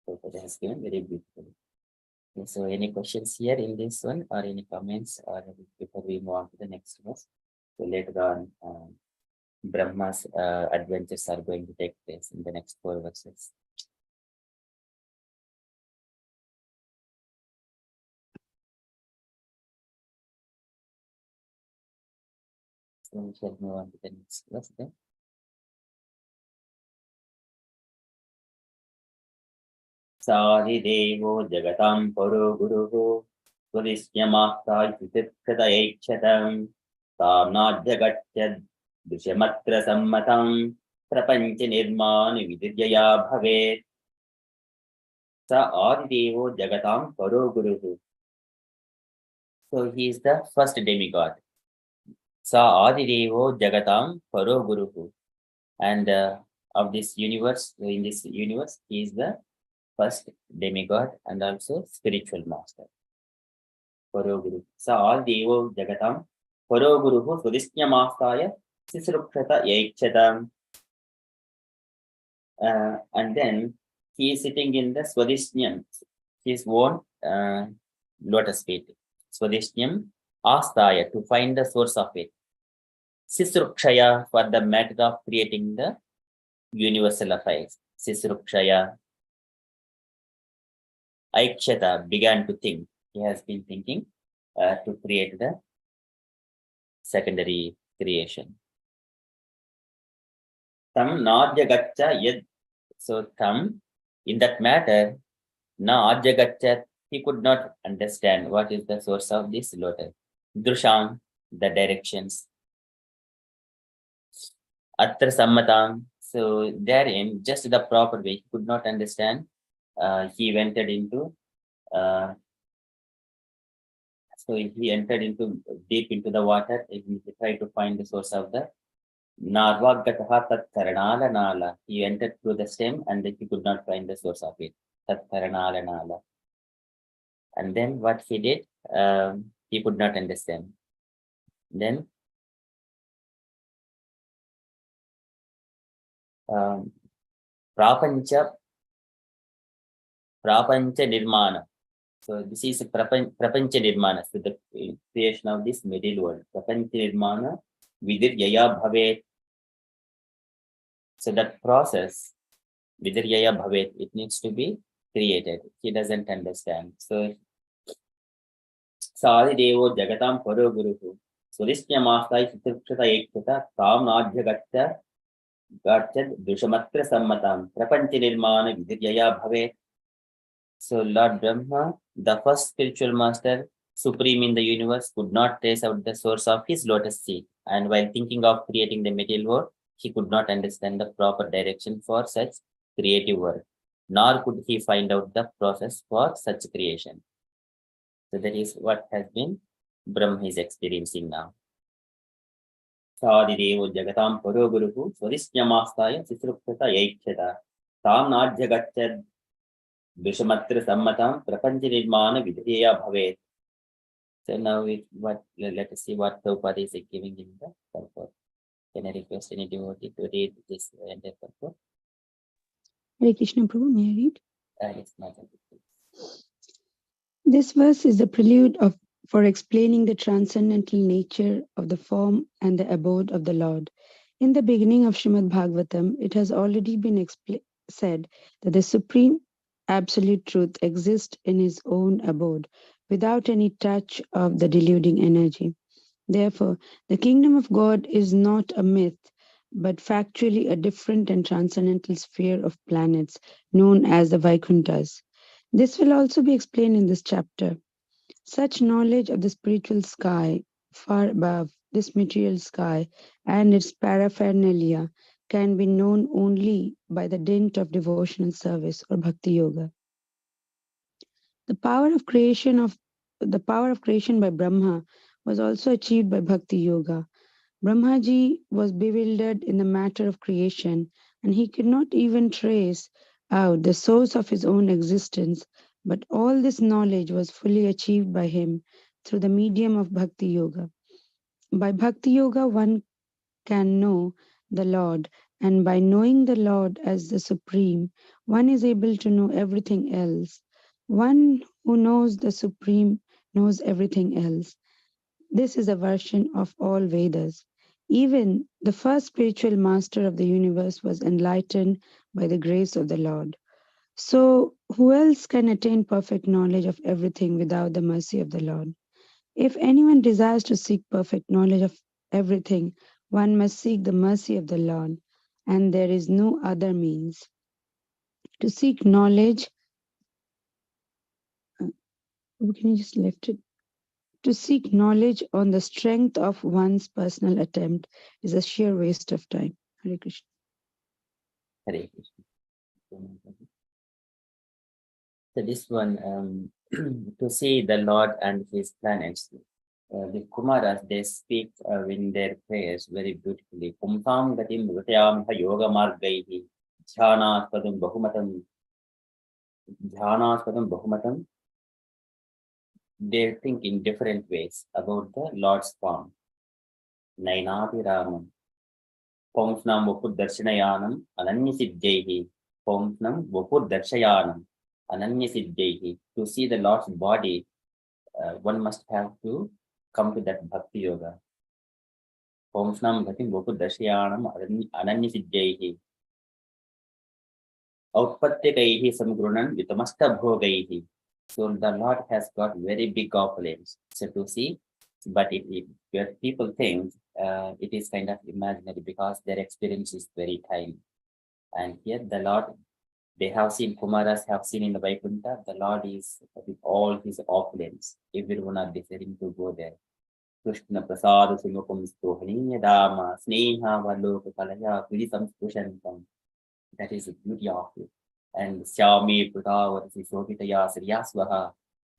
So that has given very beautifully. Okay, so any questions here in this one, or any comments, or before we move on to the next verse? So later on, Brahma's adventures are going to take place in the next 4 verses. So we shall move on to the next verse then. Sadidevo jagatam paro guruho swadishyamastayi sutikkhatayaikshatam tamnadhyagatyad dushamatra sammatam prapancha nirmani vidiryaya bhavet. Sa Adidevo jagatam paro guruhu. So he is the first demigod. Sa Adidevo jagatam paro guruhu. And of this universe, in this universe, he is the first demigod and also spiritual master. Paro Guru. Sa Adidevo jagatam paro guruhu swadishyamastaya sisrukshata yaikchatam. And then he is sitting in the Swadishyam, his own lotus feet. Swadishyam astaya, to find the source of it. Sisrukshaya, for the method of creating the universal affairs. Sisrukshaya. Aikshata, began to think. He has been thinking to create the secondary creation. Tam nadhyagacha yad. So tam, in that matter, na adhyagacha, he could not understand what is the source of this lotus. Drusham, the directions. Atra sammatam, so therein, just the proper way, he could not understand. He entered into, so he entered into deep into the water. He tried to find the source of the Narvagataha tat karanala nala. He entered through the stem and he could not find the source of it. Tat karanala nala. And then what he did, he could not understand. Then prapancha nirmana. So this is prapancha nirmana. So the creation of this middle world. Prapancha nirmana vidiryaya bhavet. So that process, vidiryaya bhavet, it needs to be created. He doesn't understand. So Sadidevo jagatam paro guruhu swadishyamastayi sutikkhatha yaikshata tamnadhyagacha gachad dushamatra sammatam prapancha nirmana vidiryaya bhavet. So Lord Brahma, the first spiritual master, supreme in the universe, could not trace out the source of his lotus seed. And while thinking of creating the material world, he could not understand the proper direction for such creative work, nor could he find out the process for such creation. So that is what has been Brahma is experiencing now. Sadidevo jagatam paro guruhu swadishyamastaya sisrukshata yaikshata tam nadhyagachad dushamatra sammatam prapancha nirmana vidiryaya bhavet. So now let us see what Prabhupada is giving in the purport. Can I request any devotee to read this entire purport? Hare Krishna Prabhu, may I read? Yes, Madam. This verse is the prelude for explaining the transcendental nature of the form and the abode of the Lord. In the beginning of Srimad Bhagavatam, it has already been said that the Supreme Absolute Truth exists in his own abode, without any touch of the deluding energy. Therefore, the kingdom of God is not a myth, but factually a different and transcendental sphere of planets known as the Vaikunthas. This will also be explained in this chapter. Such knowledge of the spiritual sky, far above this material sky and its paraphernalia, can be known only by the dint of devotional service or bhakti yoga. The power of creation by Brahma was also achieved by bhakti yoga. Brahmaji was bewildered in the matter of creation, and he could not even trace out the source of his own existence, but all this knowledge was fully achieved by him through the medium of Bhakti Yoga. By Bhakti Yoga, one can know the Lord, and by knowing the Lord as the Supreme, one is able to know everything else. One who knows the Supreme knows everything else. This is a version of all Vedas. Even the first spiritual master of the universe was enlightened by the grace of the Lord. So, who else can attain perfect knowledge of everything without the mercy of the Lord? If anyone desires to seek perfect knowledge of everything, one must seek the mercy of the Lord, and there is no other means. To seek knowledge, can you just lift it? To seek knowledge on the strength of one's personal attempt is a sheer waste of time. Hare Krishna. Hare Krishna. So this one, to see the Lord and his planets, the Kumaras, they speak in their prayers very beautifully. Pumsam gatim vrutayam yoga margaihi dhyanaspradam bahumatam. They think in different ways about the Lord's form. Nainati Ramam. Pomsnam Vapur Darshanayanam Ananya Siddhyehi. Pomsnam Vapur Darshayanam Ananya Siddhyehi. To see the Lord's body, one must have to come to that Bhakti Yoga. Pomsnam Gatim Vapur Darshayanam Ananya Siddhyehi. Outpattikaihi Samgrunan Vitamasta Bhogaihi. So the Lord has got very big opulence. So to see, but where people think it is kind of imaginary because their experience is very tiny. And here the Lord, they have seen, Kumaras have seen in the Vaikuntha, the Lord is with all his opulence. Everyone are desiring to go there. Krishna Prasad Sumukam Stohaniya Dama Sneha Valoka Kalaya Virisam Spushantam. That is the beauty of it. And Syami Putavati Sopitaya Sriyasvaha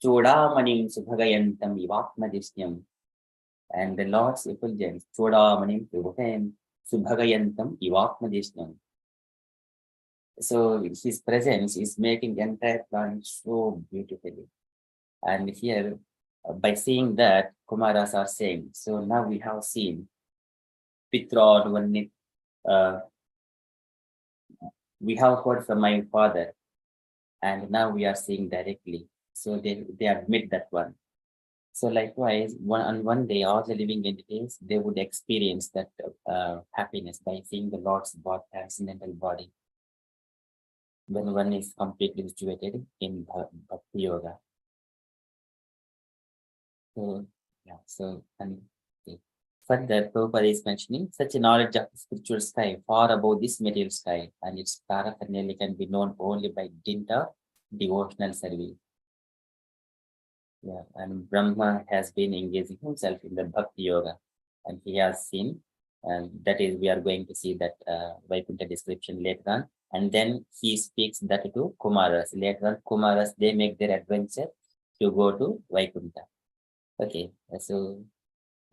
Chodamanim Subhagayantam Ivatmadishyam. And the Lord's effulgence, Chodamanim Prabhutam Subhagayantam Ivatmadishyam. So his presence is making the entire planet so beautifully. And here, by seeing that, Kumaras are saying, so now we have seen Pitra Vanit. We have heard from my father, and now we are seeing directly. So they admit that one. So likewise, one day, all the living entities, they would experience that happiness by seeing the Lord's transcendental body when one is completely situated in Bhakti Yoga. So, yeah, so, and further, Prabhupada is mentioning such a knowledge of the spiritual sky far above this material sky, and its paraphernalia can be known only by dint of devotional service. Yeah, and Brahma has been engaging himself in the Bhakti Yoga, and he has seen, and that is, we are going to see that Vaikuntha description later on, and then he speaks that to Kumaras. Later on, Kumaras, they make their adventure to go to Vaikuntha. Okay, so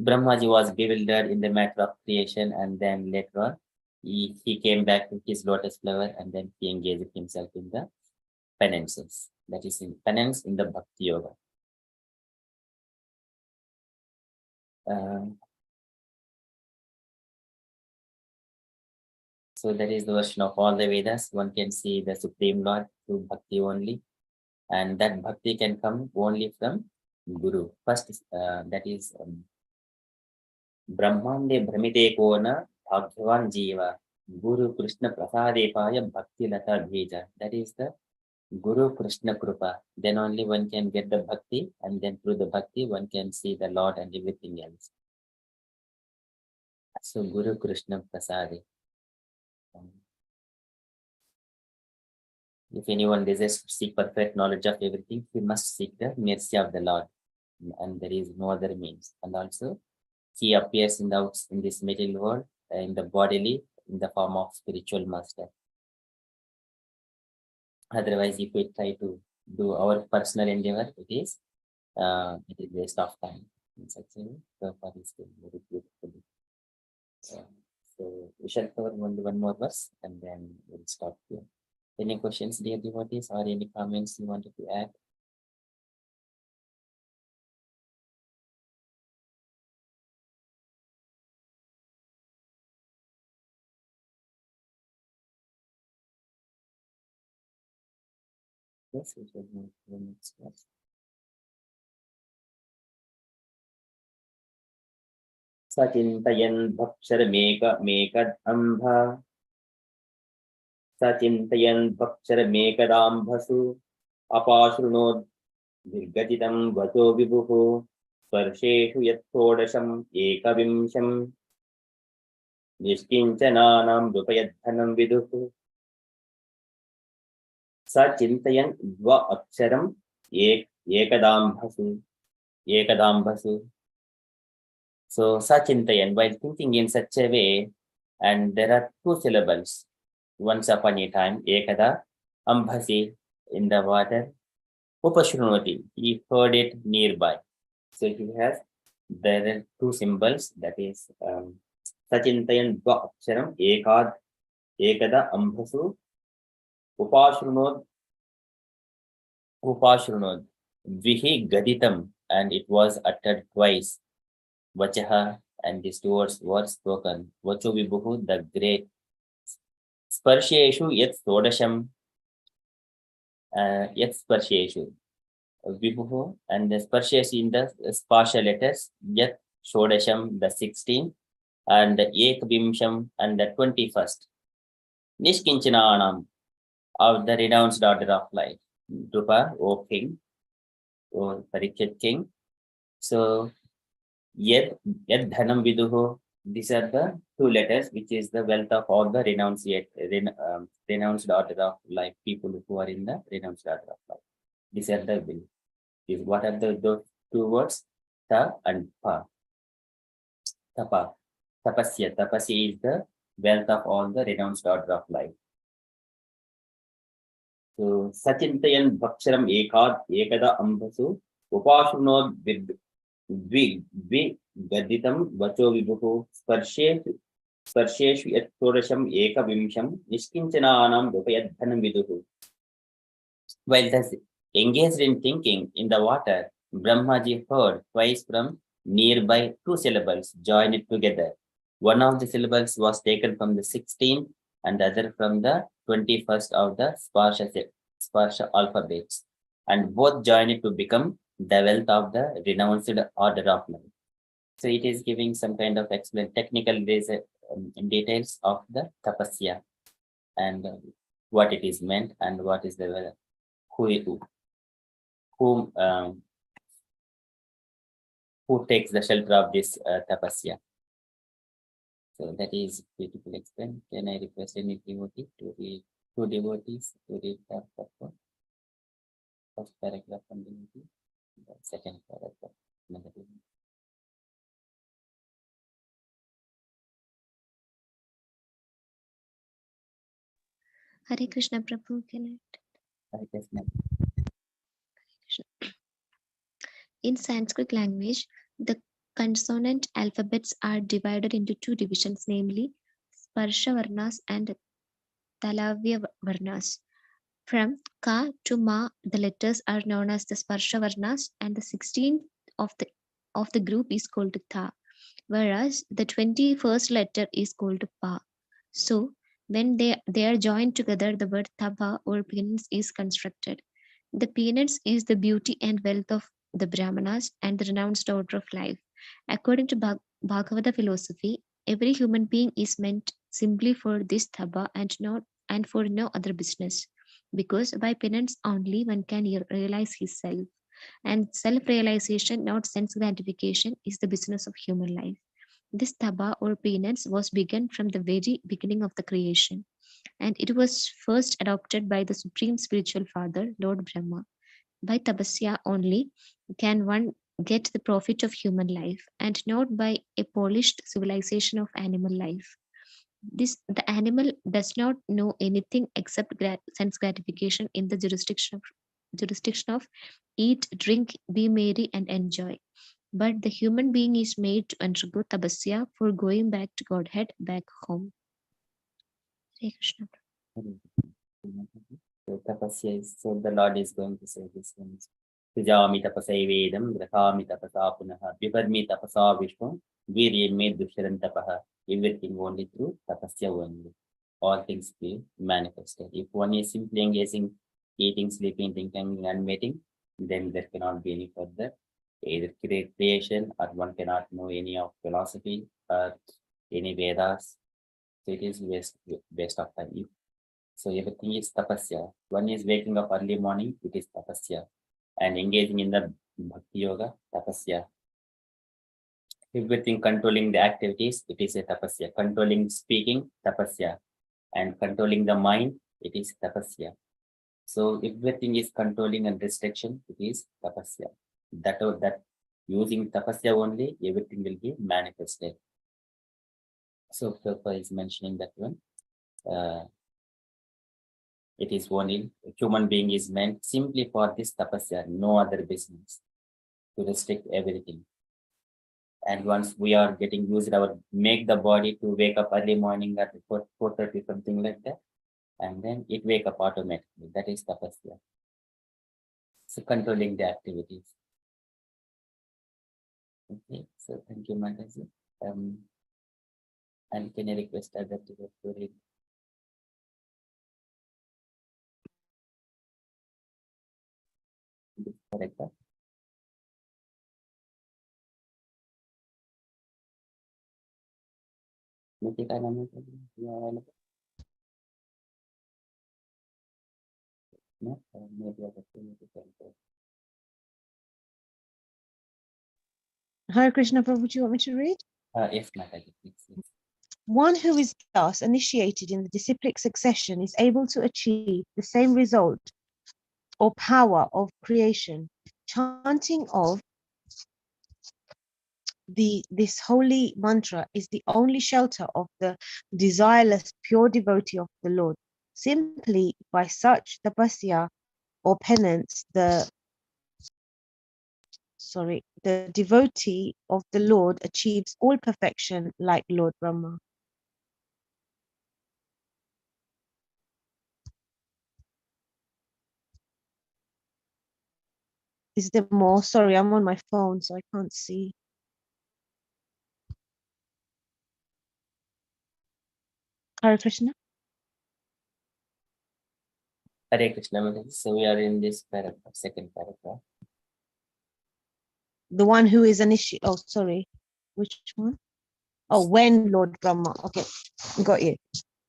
Brahmaji was bewildered in the matter of creation, and then later on, he came back to his lotus flower, and then he engaged himself in the penances. That is in penance in the Bhakti Yoga. So that is the version of all the Vedas. One can see the Supreme Lord through Bhakti only, and that Bhakti can come only from Guru. First, that is Brahmande Brahmite Kona Bhagwan Jiva Guru Krishna Prasadepaya Bhakti Lata Bheja. That is the Guru Krishna Krupa. Then only one can get the Bhakti, and then through the Bhakti one can see the Lord and everything else. So Guru Krishna Prasade. If anyone desires to seek perfect knowledge of everything, he must seek the mercy of the Lord, and there is no other means. And also, he appears in this material world, in the bodily, in the form of spiritual master. Otherwise, if we try to do our personal endeavor, it is waste of time. It's actually Prabhupada is doing very beautifully. So we shall cover only one more verse, and then we'll stop here. Any questions, dear devotees, or any comments you wanted to add? Yes, we should move to the next class. सचिन्तयन् भक्षरमेकमेकदम्भ सचिन्तयन् भक्षरमेकदाम्भसु अपाशृणोद् निर्गतितं वचो विभुः स्पर्शेषु यत्षोडशम् एकविंशम् निष्किञ्चनानां नृपयद्धनं विदुः सचिन्तयन् द्व अक्षरम् एकदाम्भसु. So Sachintayan, while thinking in such a way, and there are two syllables, once upon a time, Ekada, Ambhasi, in the water, Upashrunoti, he heard it nearby. So he has, there are two symbols, that is Sachintayan Dva Aksharam, Ekada Ambhasu, Upashrunod, Vihi Gaditam, and it was uttered twice. Vachaha, and these two words were spoken. Vacho Vibhuhu, the great. Sparsheshu yet sodasham, yet sparsheshu. Vibhuhu, and the sparshesh in the sparsha letters, yet sodasham, the 16, and the ekvimsham, and the 21st. Nishkinchananam, of the renounced order of life. Drupa, O king, O Parikshit king. So, Yet Dhanam Viduho, these are the two letters, which is the wealth of all the renounced order of life, people who are in the renounced order of life. These are the will. What are those two words? Ta and Pa. Tapa. Tapasya. Tapasya is the wealth of all the renounced order of life. So Sachintayan Bhaksharam Ekada Ambasu Upashunod Gaditam Vacho Vibhuhu Sparsheshu Yat Shodasham Ekavimsham Nishkinchananam Rupayadhanam Viduhu. While thus engaged in thinking in the water, Brahmaji heard twice from nearby two syllables joined together. One of the syllables was taken from the 16th and the other from the 21st of the Sparsha alphabets, and both joined to become the wealth of the renounced order of life. So it is giving some kind of technical details of the tapasya and what it is meant and what is the who takes the shelter of this tapasya. So that is beautifully explained. Can I request any devotee to read, two devotees to read the first paragraph from the movie, the second paragraph. Hare Krishna Prabhu, can I? Hare Krishna. In Sanskrit language, the consonant alphabets are divided into two divisions, namely Sparsha Varnas and Talavya Varnas. From Ka to Ma, the letters are known as the Sparsha Varnas, and the 16th of the group is called Tha, whereas the 21st letter is called Pa. So, when they are joined together, the word Taba or penance is constructed. The penance is the beauty and wealth of the Brahmanas and the renounced order of life. According to Bhagavata philosophy, every human being is meant simply for this Taba and for no other business, because by penance only one can realize his self, and self-realization, not sense gratification, is the business of human life. This taba or penance was begun from the very beginning of the creation, and it was first adopted by the Supreme Spiritual Father, Lord Brahma. By tapasya only can one get the profit of human life, and not by a polished civilization of animal life. The animal does not know anything except sense gratification in the jurisdiction of eat, drink, be merry, and enjoy. But the human being is made to undergo tapasya for going back to Godhead, back home. Hare Krishna. So tapasya is, so the Lord is going to say this one. Sujami tapasai vedam, grahami tapasa punaha, viparmi tapasa vishnu, virye me dusharan tapaha. Everything only through tapasya only. All things be manifested. If one is simply engaging, eating, sleeping, thinking, and mating, then there cannot be any further either creation, or one cannot know any of philosophy or any Vedas. So it is waste of time. So everything is tapasya. One is waking up early morning, it is tapasya. And engaging in the bhakti yoga, tapasya. Everything controlling the activities, it is a tapasya. Controlling speaking, tapasya. And controlling the mind, it is tapasya. So everything is controlling and restriction, it is tapasya. That using tapasya only, everything will be manifested. So Prabhupada is mentioning that one. It is only a human being is meant simply for this tapasya, no other business, to restrict everything. And once we are getting used our make the body to wake up early morning at 4:30, something like that, and then it wake up automatically. That is tapasya. So controlling the activities. Okay, so thank you, Mataji. And can I request other to read? Correct. Nikita, you are available? No, maybe other thing you can go. Hare Krishna Prabhu, do you want me to read? Yes, Mataji, please. One who is thus initiated in the disciplic succession is able to achieve the same result or power of creation. Chanting of this holy mantra is the only shelter of the desireless pure devotee of the Lord. Simply by such tapasya or penance, the devotee of the Lord achieves all perfection like Lord Brahma. Is there more? Sorry, I'm on my phone, so I can't see. Hare Krishna. Hare Krishna, Mataji. So we are in this paragraph, second paragraph. The one who is initiated. Oh, sorry. Which one? Oh, when Lord Brahma. Okay, got you.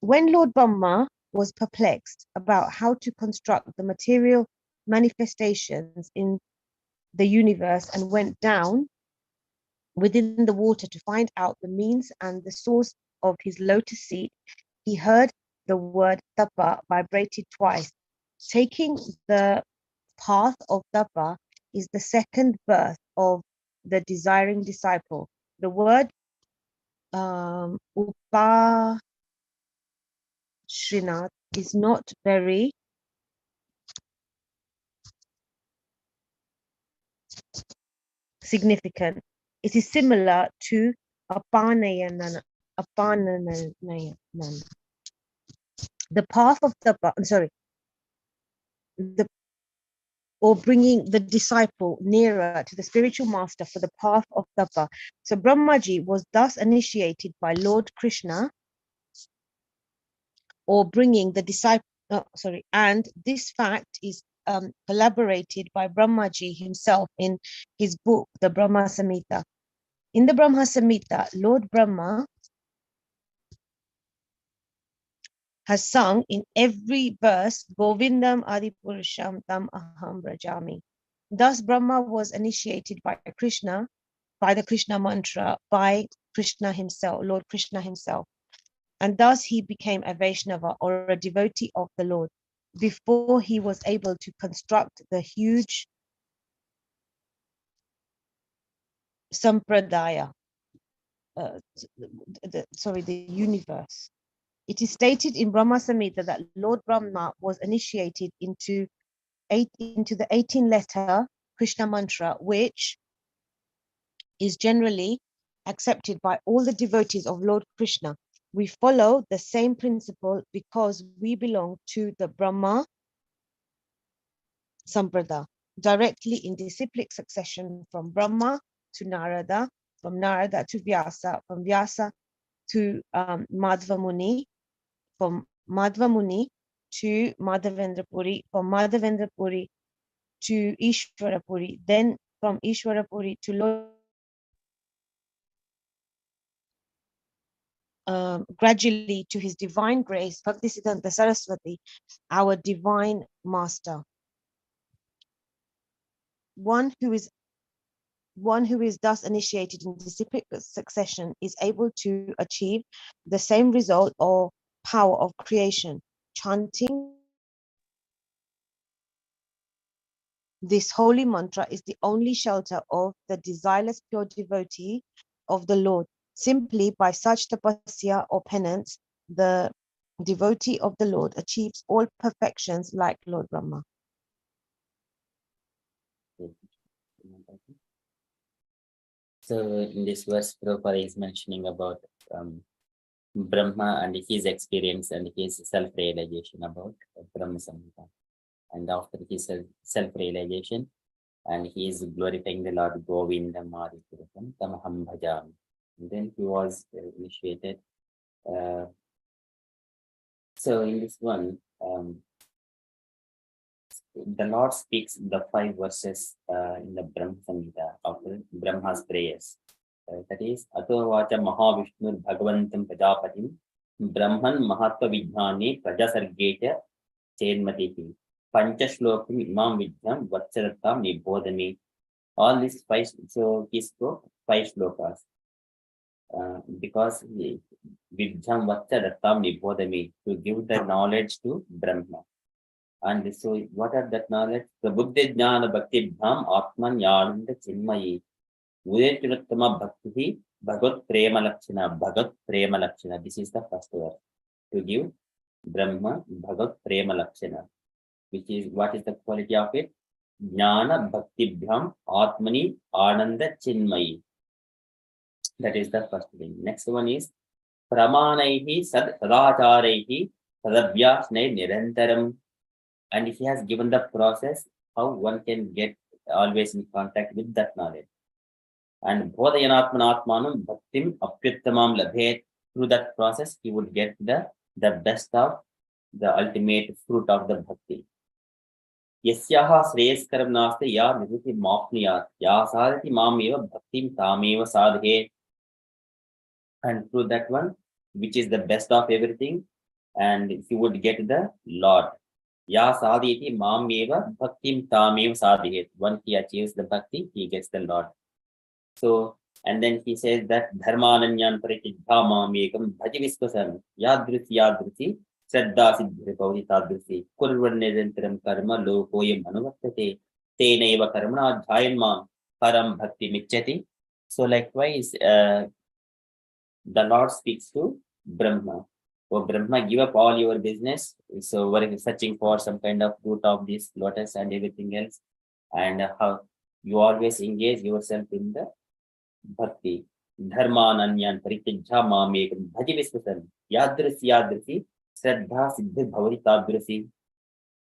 When Lord Brahma was perplexed about how to construct the material manifestations in the universe and went down within the water to find out the means and the source of his lotus seat, he heard the word tapa vibrated twice. Taking the path of tapa is the second birth of the desiring disciple. The word upashrinath is not very significant. It is similar to apanayana. The path of tapa, or bringing the disciple nearer to the spiritual master for the path of tapa. So Brahmaji was thus initiated by Lord Krishna, or bringing the disciple, and this fact is collaborated by Brahmaji himself in his book, the Brahma Samhita. In the Brahma Samhita, Lord Brahma has sung in every verse, Govindam Adipurusham Tam Aham Brajami. Thus, Brahma was initiated by Krishna, by the Krishna mantra, by Krishna himself, Lord Krishna himself. And thus he became a Vaishnava, or a devotee of the Lord, before he was able to construct the huge sampradaya, the universe. It is stated in Brahma Samhita that Lord Brahma was initiated into the 18-letter Krishna mantra, which is generally accepted by all the devotees of Lord Krishna. We follow the same principle because we belong to the Brahma Samprada, directly in disciplic succession from Brahma to Narada, from Narada to Vyasa, from Vyasa to Madhva Muni, from Madhva Muni to Madhavendra Puri, from Madhavendra Puri to Ishvara Puri, then from Ishvara Puri to Lord. Gradually to His Divine Grace, Bhaktisiddhanta Saraswati, our Divine Master. One who is thus initiated in disciplic succession is able to achieve the same result or power of creation. Chanting this holy mantra is the only shelter of the desireless pure devotee of the Lord. Simply by such tapasya or penance, the devotee of the Lord achieves all perfections like Lord Brahma. So in this verse, Prabhupada is mentioning about Brahma and his experience and his self-realization about Brahma Samhita. And after his self-realization, and he is glorifying the Lord Govinda Maripurutam Tamaham Bhajam. And then he was initiated. So in this one, the Lord speaks the 5 verses in the Brahma Samhita after Brahma's prayers. That is, Ato Vacha Mahavishnu Bhagavantam Prajapatim Brahman Mahatma Vijnani Prajasargecha Chenmatihi Pancha Shlokim Imam Vijnam Vatsaratam Nibodhami. All these 5, so he spoke 5 shlokas because Vijnam Vatsaratam Nibodhami, to give the knowledge to Brahma. And so what are that knowledge? The Buddha Jnana Bhakti Dham Atman Yananda Chinmayi Udetunattama Bhakti Bhagat Prema Lakshana. Bhagat Prema Lakshana. This is the first verse. To give Brahma Bhagat Prema Lakshana, which is what is the quality of it? Jnana Bhakti Dham Atmani Ananda Chinmayi. That is the first thing. Next one is Pramanaihi Sadacharaihi Sadabhyasnai Nirantaram. And he has given the process how one can get always in contact with that knowledge. And Bodhayanatmanatmanam Bhaktim Apyuttamam Labhet. Through that process, he would get the best of the ultimate fruit of the bhakti. Yasyaha Sreyaskaram Nasti Ya Nidhuti Mapniyat Ya Sadhati Mameva Bhaktim Tameva Sadhe. And through that one, which is the best of everything, and he would get the Lord. Ya sadhiti mameva bhaktim tameva sadhet. Once he achieves the bhakti, he gets the Lord. So, and then he says that dharmananyan paritidha mamekam bhaji visvasan yadruti shraddha siddhi bhavati tadruti kurvannirantaram karma lokoyam anuvartate tenaiva karmana dhyayanmam param bhakti micchati. So likewise, the Lord speaks to Brahma. Oh Brahma, give up all your business. So we're searching for some kind of fruit of this lotus and everything else. And how you always engage yourself in the bhakti. Dharmananyan paritijha mamekam bhaji visvasan yadrisi shraddha siddhi bhavati tadrisi.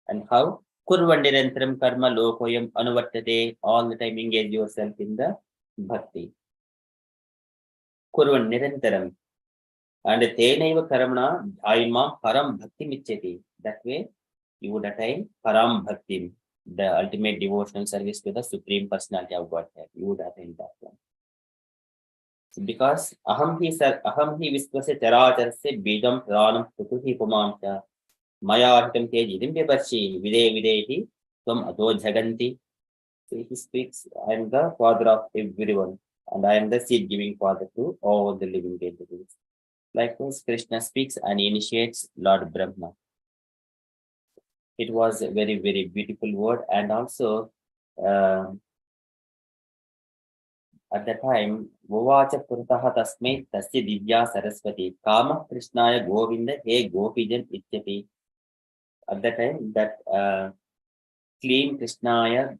And how kurvandirantaram karma lokoyam anuvartate. All the time engage yourself in the bhakti. Kurvan nirantaram. And tenaiva karamana dhyayanmam param bhakti micchati. That way you would attain param bhakti, the ultimate devotional service to the Supreme Personality of Godhead. You would attain that one. So because aham hi visvasya characharasya bidam pranam tukuhi pumamcha maya hitam tejidim bebarshi videhi tvam ado jaganti. So he speaks, I am the father of everyone, and I am the seed giving father to all the living entities. Likewise, Krishna speaks and initiates Lord Brahma. It was a very, very beautiful word. And also, at the time, Vovacha Purtaha Tasme Tasya Divya Saraswati Kama Krishnaya Govinda He Gopijan Ityati. At the time, that clean Krishnaya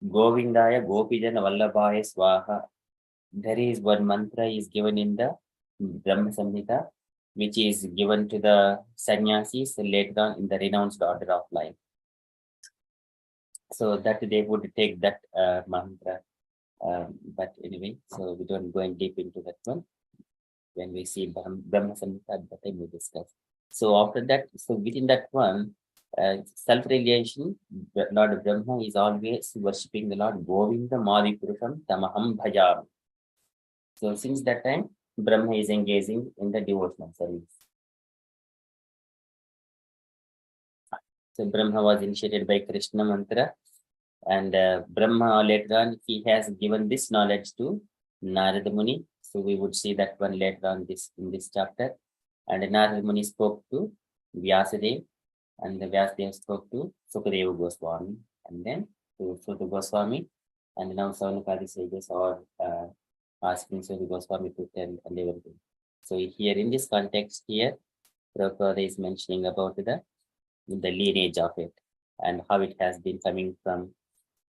Govindaya Gopijan Vallabhaya Swaha. There is one mantra is given in the Brahma Samhita, which is given to the sannyasis later on in the renounced order of life. So that they would take that mantra. But anyway, so we don't go in deep into that one. When we see Brahma Samhita, at that time we discuss. So after that, so within that one, self-realization, Lord Brahma is always worshipping the Lord Govinda Madipurusham Tamaham Bhajam. So since that time, Brahma is engaging in the devotional service. So Brahma was initiated by Krishna mantra, and Brahma later on he has given this knowledge to Narada Muni. So we would see that one later on in this chapter. And Narada Muni spoke to Vyasadeva, and the Vyasadeva spoke to Sukadeva Goswami, and then to Suta Goswami, and now Saunakadi sages are asking Suta Goswami to tell and everything. So here in this context here, Prabhupada is mentioning about the lineage of it and how it has been coming from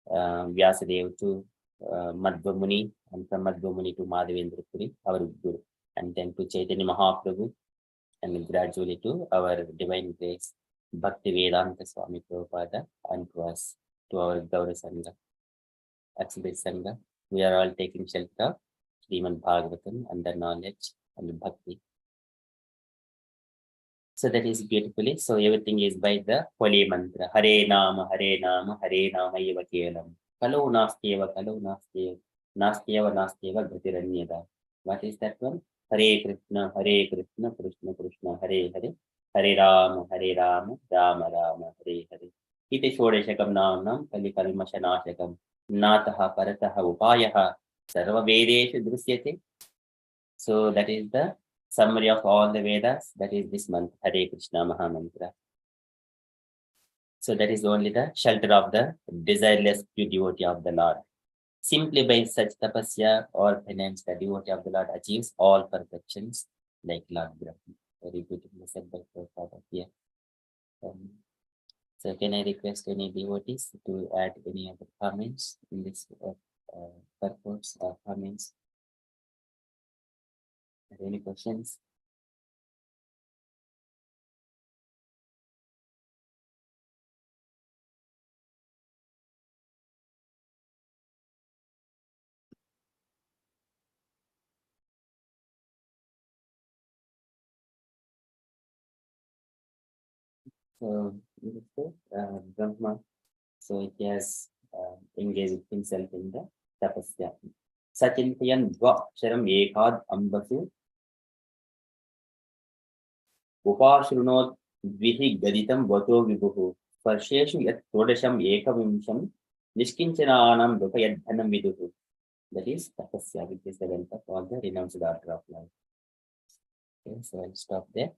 Vyasadeva to Madhva Muni, and from Madhva Muni to Madhavendra Puri, our Guru, and then to Chaitanya Mahaprabhu, and gradually to our divine grace, Bhakti Vedanta Swami Prabhupada, and to us, to our Gaura Sangha, Accident Sangha. We are all taking shelter of Srimad Bhagavatam under knowledge and Bhakti. So that is beautifully. So everything is by the holy mantra. Hare Nama, Hare Nama, Hare Nama Eva Kevalam. Kalo Nastyeva, Kalo Nastyeva, Nastyeva, Nastyeva, Gatiranyada. What is that one? Hare Krishna, Krishna Krishna, Hare Hare, Hare Rama, Rama Rama, Hare Hare. Iti Shodeshakam Namnam, Kali Kalmashanashakam, Nataha Parataha Upayaha, Sarva Vedeshu Drusyate. So that is the summary of all the Vedas. That is this month, Hare Krishna Maha Mantra. So that is only the shelter of the desireless devotee of the Lord. Simply by such tapasya or penance, the devotee of the Lord achieves all perfections like Lord Brahma. Very beautifully said by Prabhupada here. So can I request any devotees to add any other comments in this purpose or comments? Are there any questions? So Brahma, so he has engaged himself in the tapasya. Sachintayan Dvaksharam Ekad Ambasu Upashrunot Vihi Gaditam Vato Vibuhu Farsheshu Yat Todasham Ekavimsham Nishkinchananam Dupayad Dhanam Viduhu. That is tapasya, which is the wealth of all the renounced order of life. Okay, so I'll stop there.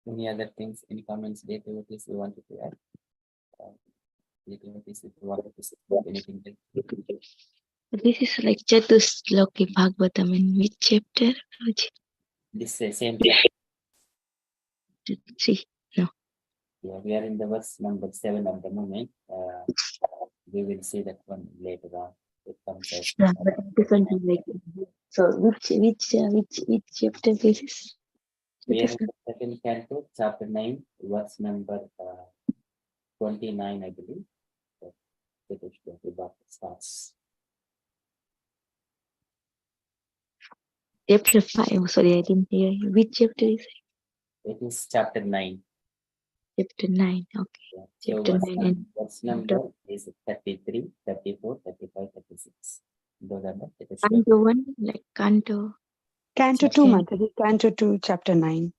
Any other things, any comments, devotees you wanted to add? Devotees, if you wanted to say anything. This is like Chatusloki Bhagavatam. In which chapter? This same chapter. 3. No. Yeah, we are in the verse number 7 at the moment. We will see that one later on. It comes as Yeah, but different like. So which chapter this is? we are in the second canto, chapter 9, verse number 29, I believe. That starts. Chapter 5. Oh, sorry, I didn't hear. Which chapter is it? It is chapter 9. Chapter 9. Okay. Yeah. Chapter So 9 and verse number is 33, 34, 35, 36. Those are the Canto 1, like Canto. Canto 2, Mother. Canto 2, chapter 9.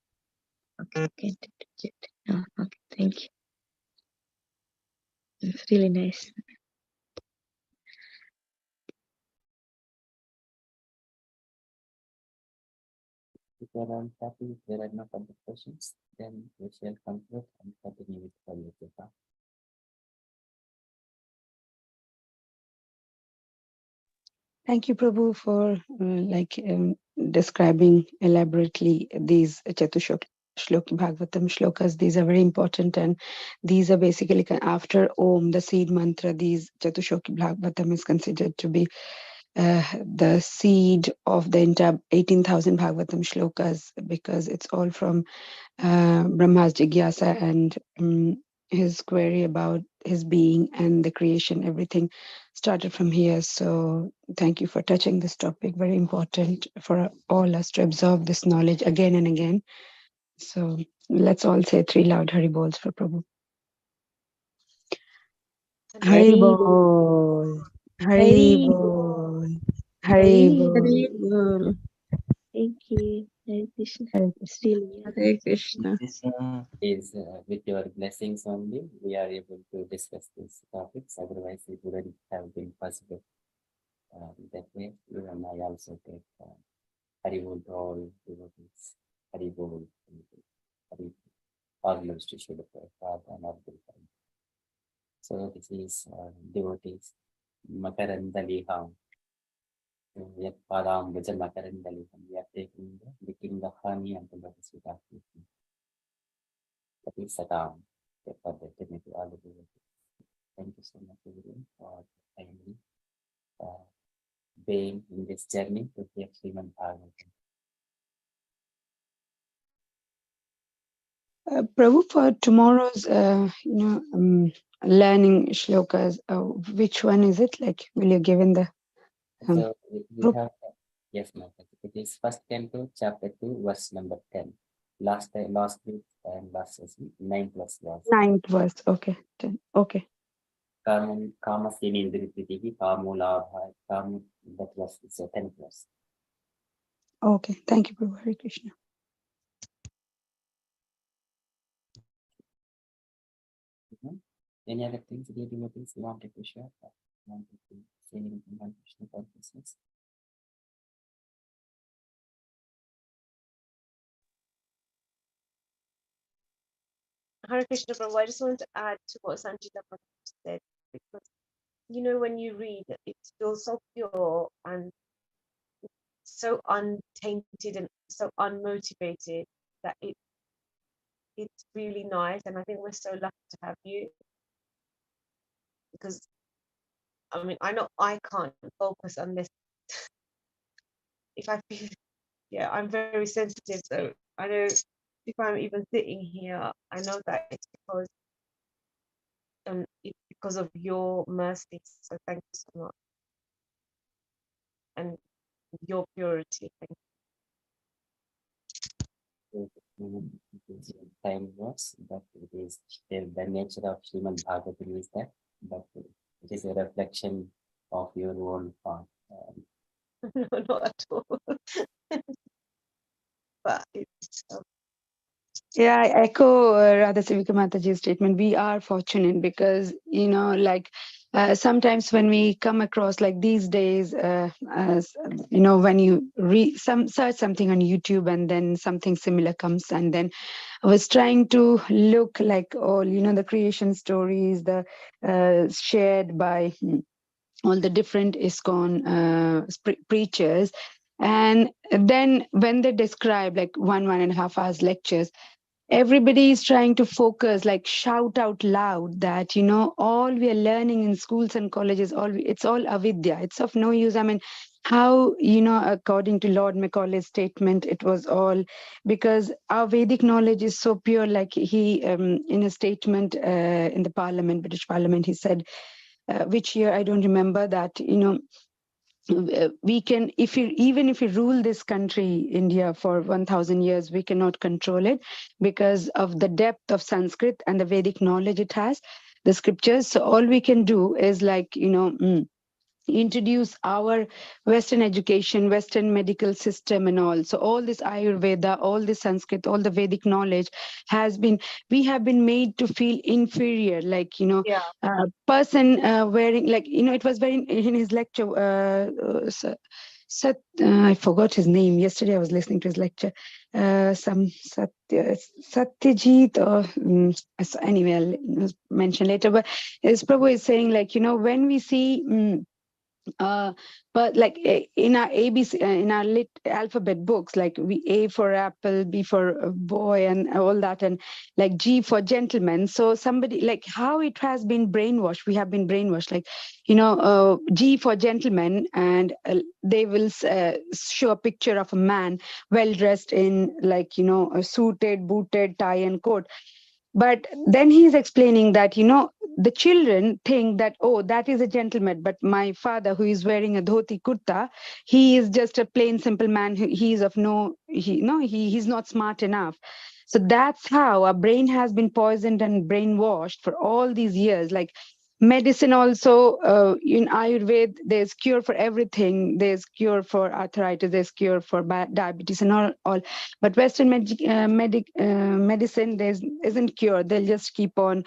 Okay, Canto 2, chapter. Oh, okay, thank you. It's really nice. If you are unhappy, if there are no further questions, then we shall conclude and continue with Bhagavad. Thank you, Prabhu, for describing elaborately these Chatushloki Bhagavatam shlokas. These are very important, and these are basically after Om, the seed mantra. These Chatushloki Bhagavatam is considered to be the seed of the entire 18,000 Bhagavatam shlokas, because it's all from Brahma's Jigyasa and his query about his being and the creation. Everything started from here. So thank you for touching this topic. Very important for all us to absorb this knowledge again and again. So let's all say 3 loud Hari Bols for Prabhu. Hari Bol, Hari Bol, Hari Bol. Hare Bol. Thank you. Hare Krishna. Hare Krishna. Really. Hare Krishna. Is with your blessings only we are able to discuss these topics. Otherwise, it wouldn't have been possible. That way, even I also take Haribol to all devotees. Haribol, Haribol, almost to show the path and Abdul. So this is devotees. Makarandaliham. Yet Padam Vaja Makarandaliham. We are licking the honey and the lotus without taking. That is Satam. For the technical all the devotees. Thank you so much, everyone, for kindly being in this journey to the Srimad Bhagavatam. Prabhu, for tomorrow's, learning shlokas, which one is it? Like, will you give in the So we group? have, yes, ma'am. It is first canto, chapter 2, verse number 10. Last week and last session, 9 plus verse. 9th verse. Okay, 10. Okay. Kamasyenendritihi kamulabha kam, that was 10 plus. Okay. Thank you, Prabhu. Hare Krishna. Any other things, dear devotees, you wanted to share? Wanted to say anything on Krishna consciousness? Hare Krishna Prabhu, I just want to add to what Sanjita Prabhu said, because when you read, it feels so pure and so untainted and so unmotivated that it's really nice. And I think we're so lucky to have you, because I know I can't focus unless if I feel, I'm very sensitive. So I know if I'm even sitting here, I know that it's because of your mercy. So thank you so much. And your purity. Thank Time works, but it is still the nature of Srimad Bhagavatam is that, but it is a reflection of your own path. you. No, not at all. But it's Yeah, I echo Radha Sivika Mataji's statement. We are fortunate because, sometimes when we come across, like these days, when you search something on YouTube and then something similar comes, and then I was trying to look like all, the creation stories, the shared by all the different ISKCON preachers. And then when they describe like 1.5 hours lectures, everybody is trying to focus, like shout out loud that all we are learning in schools and colleges, it's all avidya, it's of no use. I mean, how, according to Lord Macaulay's statement, it was all because our Vedic knowledge is so pure. Like he in a statement in the British Parliament, he said, which year I don't remember, that we can, if we rule this country, India, for 1,000 years, we cannot control it because of the depth of Sanskrit and the Vedic knowledge it has, the scriptures. So all we can do is introduce our Western education, Western medical system and all. So all this Ayurveda, all this Sanskrit, all the Vedic knowledge we have been made to feel inferior, like, person wearing, like, it was very in his lecture, I forgot his name. Yesterday I was listening to his lecture. Satyajit, or anyway, I'll mention later. But as Prabhu is saying, like, when we see But like in our ABC, in our alphabet books, like we A for apple, B for boy, and all that, and like G for gentleman. So somebody, like how it has been brainwashed, we have been brainwashed, like, G for gentleman, and they will show a picture of a man well dressed in, like, a suited, booted, tie and coat. But then he's explaining that, the children think that, oh, that is a gentleman, but my father, who is wearing a dhoti kurta, he is just a plain simple man. He is of no, he's not smart enough. So that's how our brain has been poisoned and brainwashed for all these years. Like medicine also, in Ayurveda, there's cure for everything. There's cure for arthritis, there's cure for diabetes and all. But Western medicine, there isn't cure. They'll just keep on,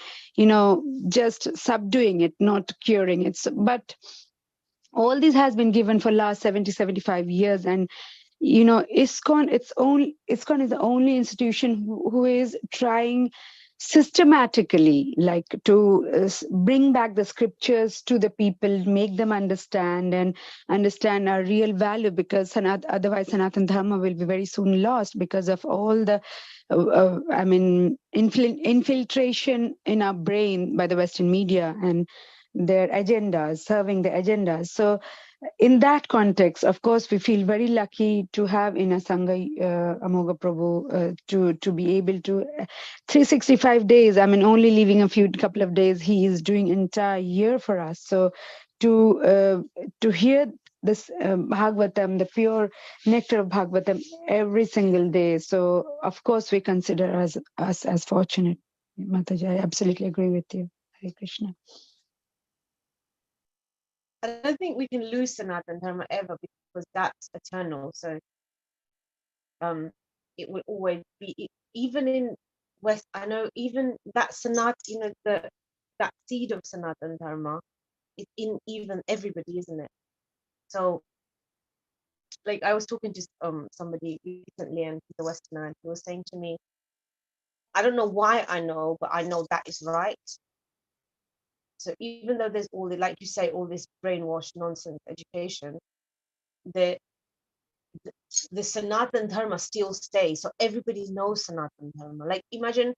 just subduing it, not curing it. So, but all this has been given for last 70, 75 years. And, ISKCON, ISKCON is the only institution who is trying systematically, like, to bring back the scriptures to the people, make them understand and understand our real value, because otherwise Sanatana Dharma will be very soon lost because of all the infiltration in our brain by the Western media and their agendas, serving the agendas. So in that context, of course, we feel very lucky to have in a Sangha Amoga Prabhu to be able to 365 days. I mean, only leaving a couple of days, he is doing entire year for us. So to hear this Bhagavatam, the pure nectar of Bhagavatam, every single day. So of course, we consider us as fortunate. Mataji, I absolutely agree with you. Hare Krishna. I don't think we can lose Sanatana Dharma ever, because that's eternal. So it will always be, even in West. I know even that that seed of Sanatana Dharma is in even everybody, isn't it? So, like, I was talking to somebody recently, and he's a Westerner, and he was saying to me, I don't know why I know, but I know that is right. So even though there's all the, like you say, all this brainwashed nonsense education, the Sanatana Dharma still stays. So everybody knows Sanatana Dharma. Like, imagine,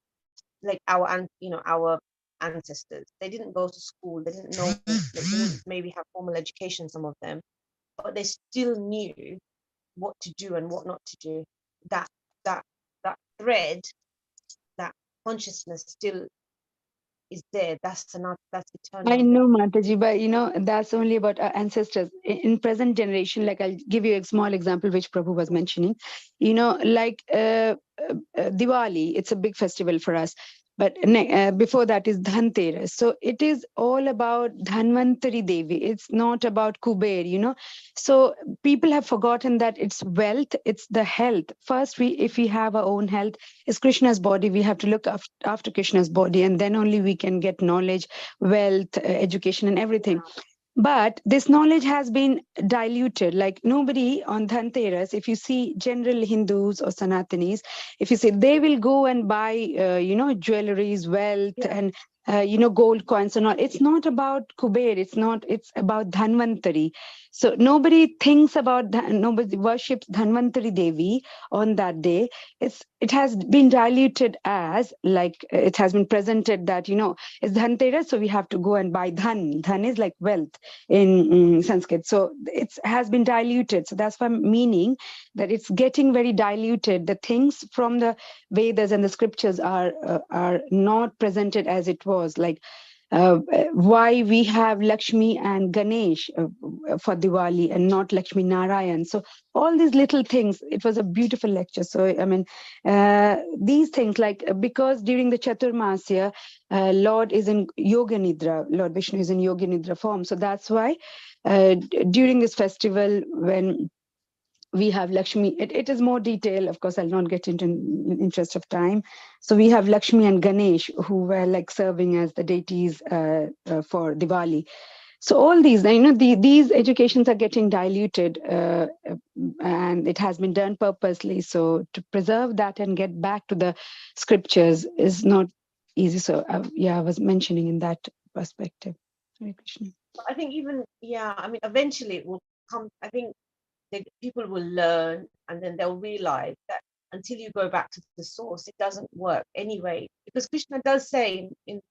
like, our ancestors. They didn't go to school. They didn't know. They didn't maybe have formal education, some of them, but they still knew what to do and what not to do. That thread, that consciousness still is there. That's eternal. I know, Mataji, but that's only about our ancestors. In present generation, like, I'll give you a small example which Prabhu was mentioning. Like Diwali, it's a big festival for us. But before that is Dhanteras. So it is all about Dhanvantari Devi. It's not about Kuber, So people have forgotten that it's wealth, it's the health. First, if we have our own health, it's Krishna's body. We have to look after Krishna's body, and then only we can get knowledge, wealth, education, and everything. But this knowledge has been diluted. Like, nobody on Dhanteras, if you see general Hindus or Sanatanis, if you see, they will go and buy, jewelries, wealth, and gold coins and all. It's not about Kuber. It's about Dhanvantari. So nobody thinks about nobody worships Dhanvantari Devi on that day. It has been diluted as, like, it has been presented that, it's Dhanteras, so we have to go and buy dhan. Dhan is like wealth in Sanskrit. So it has been diluted. So that's why I'm meaning that it's getting very diluted. The things from the Vedas and the scriptures are not presented as it was. Like, why we have Lakshmi and Ganesh for Diwali and not Lakshmi Narayan. So all these little things, it was a beautiful lecture. So, I mean, these things, like, because during the Chaturmasya, Lord is in Yoga Nidra, Lord Vishnu is in Yoga Nidra form. So that's why during this festival, when we have Lakshmi, it is more detail. Of course, I'll not get into in interest of time. So we have Lakshmi and Ganesh, who were like serving as the deities for Diwali. So all these, these educations are getting diluted, and it has been done purposely. So to preserve that and get back to the scriptures is not easy. So I was mentioning in that perspective. Hare Krishna. I think even, yeah, I mean, eventually it will come. I think people will learn, and then they'll realize that until you go back to the source, it doesn't work anyway. Because Krishna does say in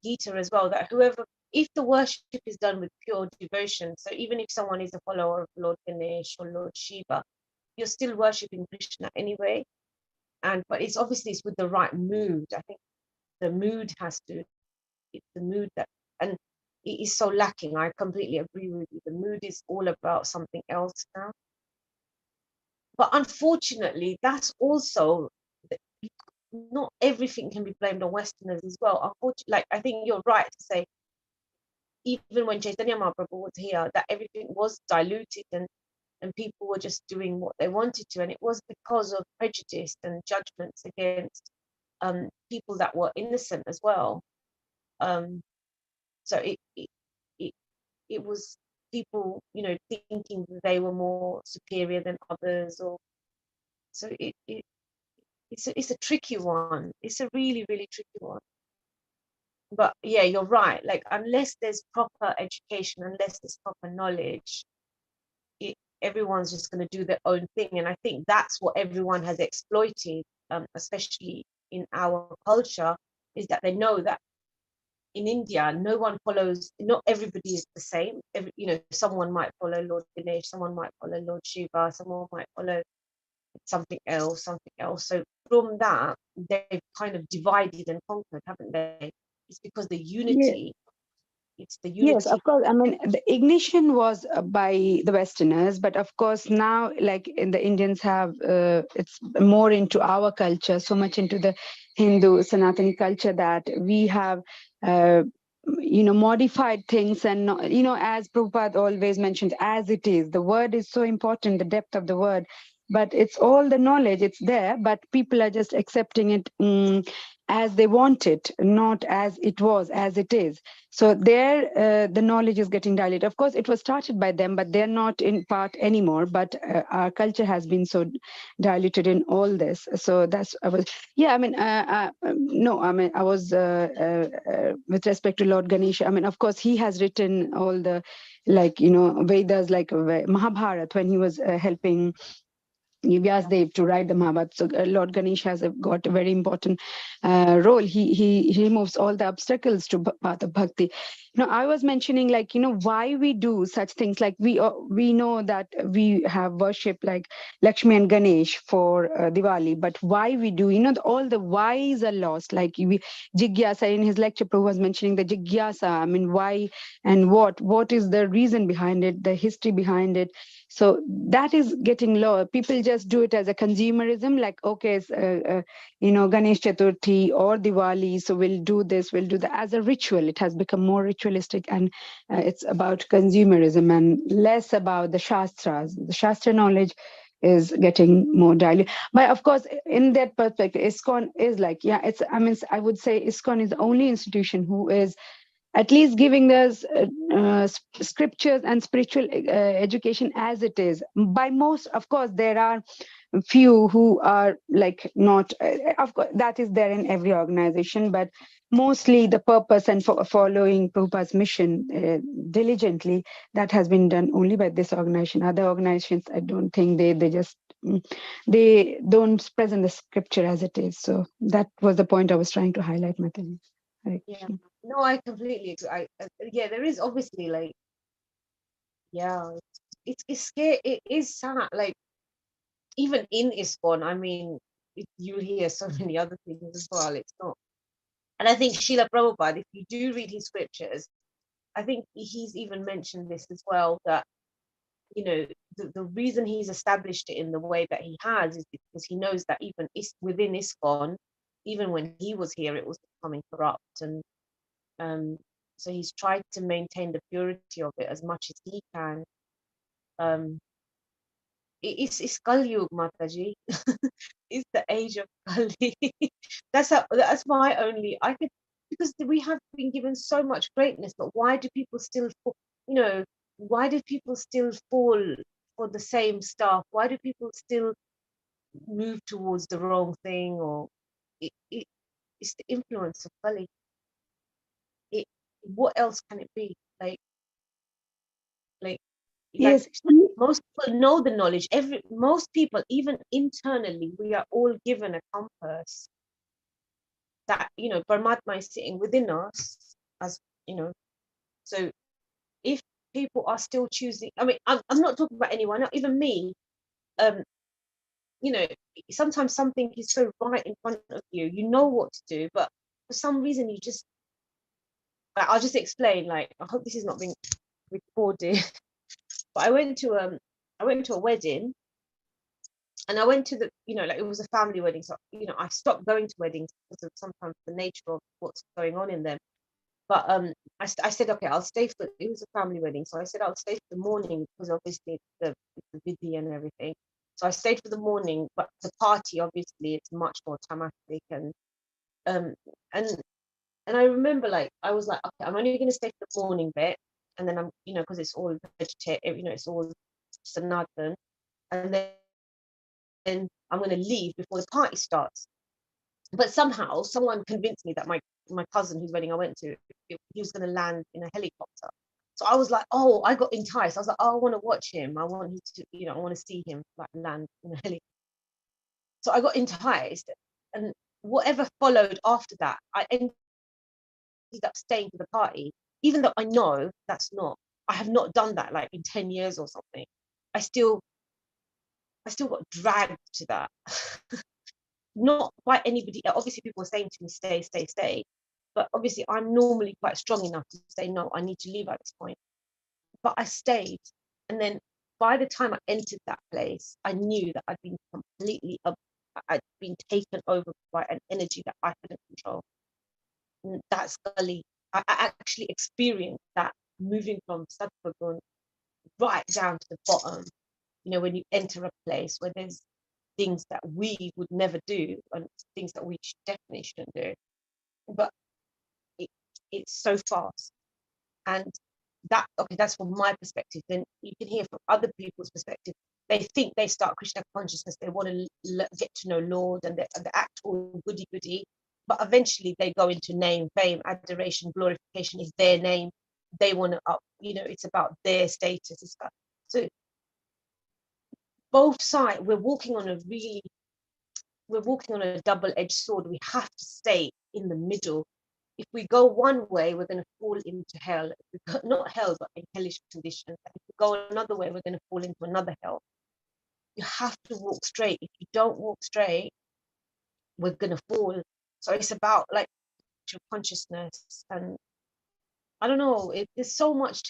Gita as well that whoever, if the worship is done with pure devotion, so even if someone is a follower of Lord Ganesh or Lord Shiva, you're still worshipping Krishna anyway. And but it's obviously it's with the right mood. I think the mood has to, it's the mood that, and it is so lacking. I completely agree with you. The mood is all about something else now. But unfortunately, that's also, not everything can be blamed on Westerners as well. Unfortunately, like I think you're right to say, even when Chaitanya Mahaprabhu was here, that everything was diluted and people were just doing what they wanted to, and it was because of prejudice and judgments against people that were innocent as well. So it was people, thinking that they were more superior than others, or so it's a tricky one. It's a really, really tricky one. But yeah, you're right. Like unless there's proper education, unless there's proper knowledge, everyone's just going to do their own thing. And I think that's what everyone has exploited, especially in our culture, is that they know that in India, no one follows, not everybody is the same. Someone might follow Lord Ganesh, someone might follow Lord Shiva, someone might follow something else. So from that, they've kind of divided and conquered, haven't they? It's because the unity, it's the unity. Yes, of course. I mean, the ignition was by the Westerners, but of course now, like in the Indians have, it's more into our culture, so much into the Hindu Sanatani culture that we have, modified things, and as Prabhupada always mentioned, as it is. The word is so important, the depth of the word, but it's all the knowledge. It's there, but people are just accepting it as they want it, not as it was, as it is. So there, the knowledge is getting diluted. Of course, it was started by them, but they're not in part anymore. But our culture has been so diluted in all this. So that's, I was, yeah, I mean, no, I mean, I was, with respect to Lord Ganesha, I mean, of course, he has written all the, Vedas, like Mahabharata, when he was helping Vyasdev to write the Mahabharata. So Lord Ganesh has got a very important role. He removes all the obstacles to path of bhakti. I was mentioning, why we do such things. Like we know that we have worship like Lakshmi and Ganesh for Diwali, but why we do, all the whys are lost. Like Jigyasa, in his lecture, Prabhu was mentioning the Jigyasa. I mean, why and what is the reason behind it, the history behind it. So that is getting lower. People just do it as a consumerism, like, okay, Ganesh Chaturthi or Diwali, so we'll do this, we'll do that as a ritual. It has become more ritualistic, and it's about consumerism and less about the Shastras. The Shastra knowledge is getting more diluted. But of course, in that perspective, ISKCON is like, I would say ISKCON is the only institution who is at least giving us scriptures and spiritual education as it is. By most, of course, there are few who are like not, of course, that is there in every organization, but mostly the purpose and following Prabhupada's mission diligently, that has been done only by this organization. Other organizations, I don't think they don't present the scripture as it is. So that was the point I was trying to highlight, Matani. Yeah. No, I completely agree. Yeah, there is obviously like, yeah, it's scary. It is sad. Like even in ISKCON, I mean, you hear so many other things as well. It's not, and I think Srila Prabhupada, if you do read his scriptures, I think he's even mentioned this as well, that the reason he's established it in the way that he has is because he knows that even within ISKCON, even when he was here, it was becoming corrupt, and so he's tried to maintain the purity of it as much as he can. It's Kali Yuga, Mataji. It's the age of Kali. That's my only. I could, because we have been given so much greatness, but why do people still fall? Why do people still fall for the same stuff? Why do people still move towards the wrong thing? Or it's the influence of Kali. what else can it be? Like Yes, most people know the knowledge. Most people, even internally, we are all given a compass that, you know, Paramatma is sitting within us, as you know. So if people are still choosing, I mean, I'm not talking about anyone, not even me. You know, sometimes something is so right in front of you, you know what to do, but for some reason you just, I'll just explain. Like, I hope this is not being recorded, but I went to a wedding, and I went to the, you know, like it was a family wedding, so you know I stopped going to weddings because of sometimes the nature of what's going on in them. But I said, okay, I'll stay for, it was a family wedding, so I said I'll stay for the morning because obviously the vidhi and everything. So I stayed for the morning, but the party obviously it's much more dramatic, um and I remember, like, I was like, okay, I'm only going to stay for the morning bit, and then I'm, you know, because it's all vegetarian, you know, it's all sanatan, and then I'm going to leave before the party starts. But somehow someone convinced me that my cousin whose wedding I went to, he was going to land in a helicopter. So I was like, oh, I got enticed. I was like, oh, I want to watch him. I want him to, you know, I want to see him like land in a helicopter. So I got enticed, and whatever followed after that, I ended up staying for the party, even though I know that's not. I have not done that like in 10 years or something. I still got dragged to that. Not by anybody. Obviously, people were saying to me, stay, stay, stay. But obviously, I'm normally quite strong enough to say, no, I need to leave at this point. But I stayed. And then by the time I entered that place, I knew that I'd been taken over by an energy that I couldn't control. And that's gully. I actually experienced that, moving from Sattvagun right down to the bottom. You know, when you enter a place where there's things that we would never do and things that we definitely shouldn't do, but it's so fast. And that's from my perspective. Then you can hear from other people's perspective. They think they start Krishna consciousness, they want to get to know Lord, and they act all goody goody, but eventually they go into name, fame, adoration, glorification is their name. They want to up, you know, it's about their status and stuff. So both sides, we're walking on a double-edged sword. We have to stay in the middle. If we go one way, we're going to fall into hell. Not hell, but in hellish conditions. If we go another way, we're going to fall into another hell. You have to walk straight. If you don't walk straight, we're going to fall. So it's about like consciousness, and I don't know. There's so much to